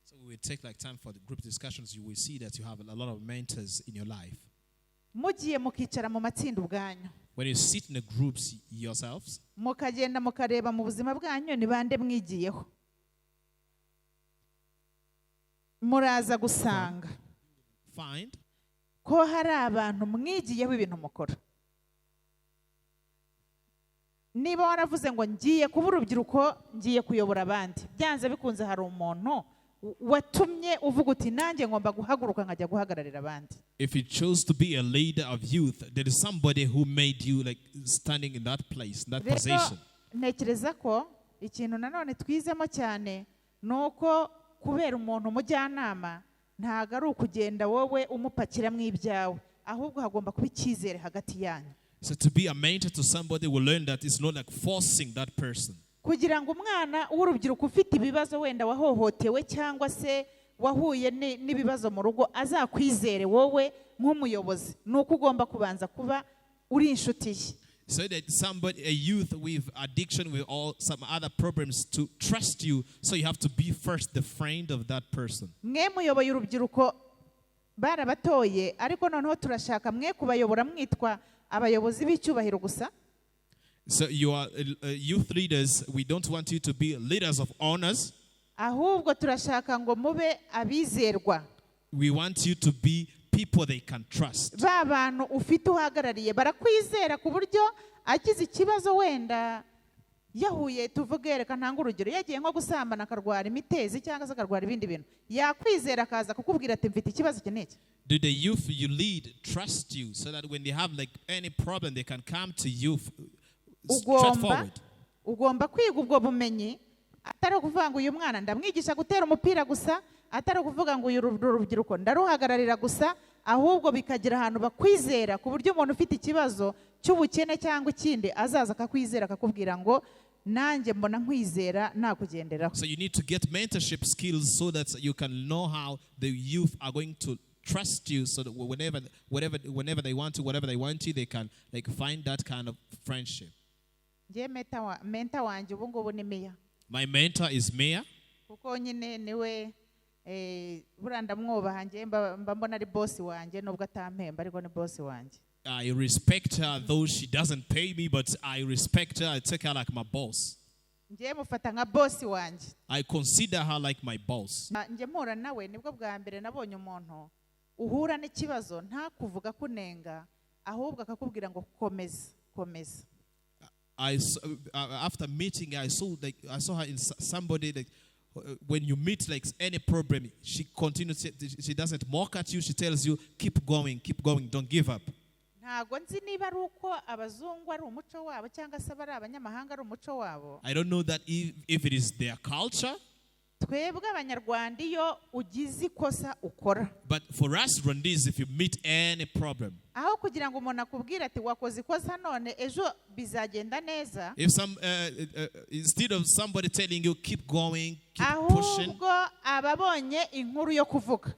So we will take like time for the group discussions. You will see that you have a lot of mentors in your life. Mugiye mukicara mu matsinda ubwanyu, When you sit in the groups yourselves, mukagenda mukareba mu buzima bwanyu ni bande mwigiyeho, muraza gusanga find ko hari abantu mwigiyeho ibintu mukora. Niba waravuze ngo ngiye kuba urubyiruko, ngiye kuyobora abandi, byanze bikunze hari umuntu watumye uvuga uti nanjye ngomba guhaguruka nkajya guhagararira abandi. if you chose to be a leader of youth, there is somebody who made you like standing in that place, in that Rero position. ntekereza ko ikintu nanone twizemo cyane nuko kubera umuntu umujyanama ntago ari ukugenda wowe umupakira mu ibyawe, ahubwo hagomba kuba icyizere hagati yanyu. So to be a mentor to somebody will learn that it's not like forcing that person. Kugira ngo umwana w'urubyiruko ufite ibibazo wenda wahohotewe cyangwa se wahuye n'ibibazo mu rugo azakwizere wowe nk'umuyobozi, nuko ugomba kubanza kuba uri inshuti ye. So that somebody, a youth with addiction, with all some other problems, to trust you, so you have to be first the friend of that person. Mwe muyoboye urubyiruko barabatoye, ariko noneho turashaka mwe kubayobora mwitwa abayobozi b'icyubahiro gusa. So you are youth leaders. We don't want you to be leaders of honors. Ahubwo turashaka ngo mube abizerwa. We want you to be people they can trust. ba bantu ufite uhagarariye barakwizera ku buryo agize ikibazo wenda yahuye tuvuge reka ntanga urugero yagiye nko gusambana akarwara imitezi cyangwa se akarwara ibindi bintu yakwizera akaza kukubwira ati mfite ikibazo iki n'iki. Do the youth you lead trust you so that when they have like any problem they can come to you straightforward? Ugomba kwiga ubwo bumenyi atari ukuvuga ngo uyu mwana ndamwigisha gutera umupira gusa, atari ukuvuga ngo uyu rubyiruko ndaruhagararira gusa, ahubwo bikagira ahantu bakwizera ku buryo umuntu ufite ikibazo cy'ubukene cyangwa ikindi azaza akakwizera akakubwira ngo nanjye mbona nkwizera nakugenderaho. So you need to get mentorship skills so that you can know how the youth are going to trust you, so that whenever they want to, whatever they want to, they can like find that kind of friendship. Mentor wanjye ubu ngubu ni Mia. My mentor is Mia. Kuko nyine niwe buriya ndamwubaha njye mba mbona ari boss wanjye nubwo atampemba ariko ni boss wanjye. I respect her though she doesn't pay me, but I respect her. I take her like my boss. Njye mufata nka boss wanjye. I consider her like my boss. Njye mpura nawe nibwo bwa mbere nabonye umuntu uhura n'ikibazo nta kuvuga kunenga ahubwo akakubwira ngo komeza. After meeting her, I saw her in somebody like when you meet like any problem, she continues. She doesn't mock at you. She tells you, keep going, don't give up. Ntago nzi niba ari uko abazungu ari umuco wabo cyangwa se bari abanyamahanga ari umuco wabo. I don't know that if it is their culture. Twebwe abanyarwanda iyo ugize ikosa ukora. But for us Rwandese, if you meet any problem, aho kugira ngo umuntu akubwire ati wakoze ikosa none ejo bizagenda neza, if instead of somebody telling you keep going, keep pushing, ahubwo ababonye inkuru yo kuvuga,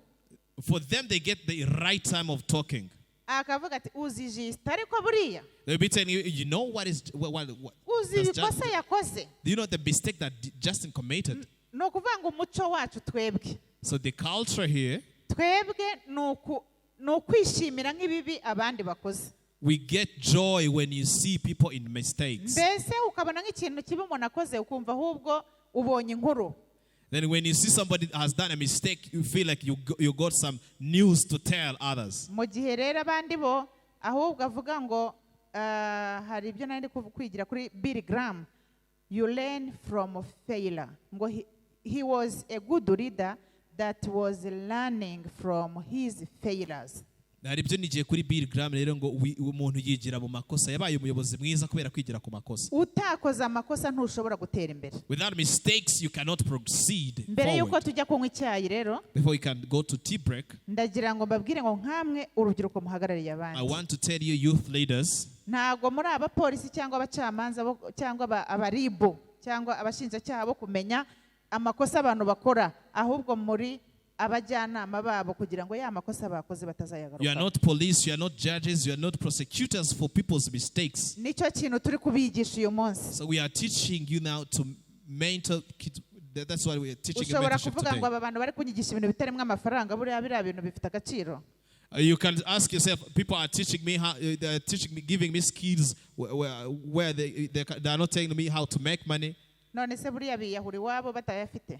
for them they get the right time of talking. Akavuga ati uzijista ariko buriya, they'll be telling you, you know what uzi ikosa yakoze, do you know the mistake that Justin committed? No ukuvuga ngo umuco wacu twebwe. So the culture here, twebwe no kwishimira nk'ibibi abandi bakoze. We get joy when you see people in mistakes. Mbese ukabona nk'ikintu kibi umuntu akoze ukumva ahubwo ubonye inkuru. Then when you see somebody has done a mistake, you feel like you got some news to tell others. Mu gihe rero abandi bo ahubwo avuga ngo hari ibyo nari kwigira kuri Billy Graham, you learn from failure. Ngo he was a good leader that was learning from his failures. Hari ibyo nigiye kuri Billy Graham rero ngo umuntu yigira mu makosa, yabaye umuyobozi mwiza kubera kwigira ku makosa. Utakoze amakosa ntushobora gutera imbere. Without mistakes you cannot proceed mbere yuko tujya kunywa icyayi rero, before you can go to tea break, ndagira ngo mbabwire ngo nkamwe urubyiruko muhagarariye abandi. I want to tell you youth leaders, ntago muri abapolisi cyangwa abacamanza cyangwa abaribo cyangwa abashinjacyaha bo kumenya amakosa abantu bakora, ahubwo muri abajyanama babo kugira ngo ya makosa bakoze batazayagaruka. You are not police, you are not judges, you are not prosecutors for people's mistakes. Nicyo kintu turi kubigisha uyu munsi. So we are teaching you now to mentor kids. That's why we are teaching you mentorship today. Ushobora kuvuga ngo aba bantu bari kunyigisha ibintu bitarimo amafaranga, buriya biriya bintu bifite agaciro. You can ask yourself, people are teaching me how, they are teaching me, giving me skills where they are not telling me how to make money. None se buriya biyahuri wabo batayafite.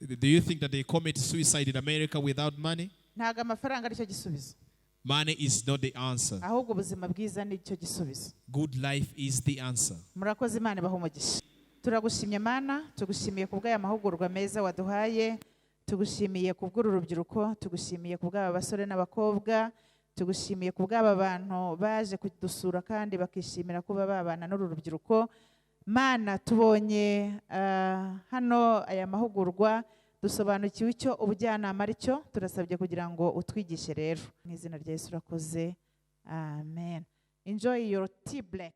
Do you think that they commit suicide in America without money? Ntago amafaranga aricyo gisubizo. Money is not the answer. Ahubwo ubuzima bwiza nicyo gisubizo. Good life is the answer. Murakoze Imana ibahe umugisha. Turagushimye Mana, tugushimiye kubw'aya mahugurwa meza waduhaye, tugushimiye kubw'uru rubyiruko, tugushimiye kubw'aba basore n'abakobwa, tugushimiye kubw'aba bantu baje kudusura kandi bakishimira kuba babana n'uru rubyiruko. Mana, tubonye hano aya mahugurwa, dusobanukiwe icyo ubujyanama ari cyo, turasabye kugira ngo utwigishe rero. Mu izina rya Yesu urakoze. Amen. Enjoy your tea break.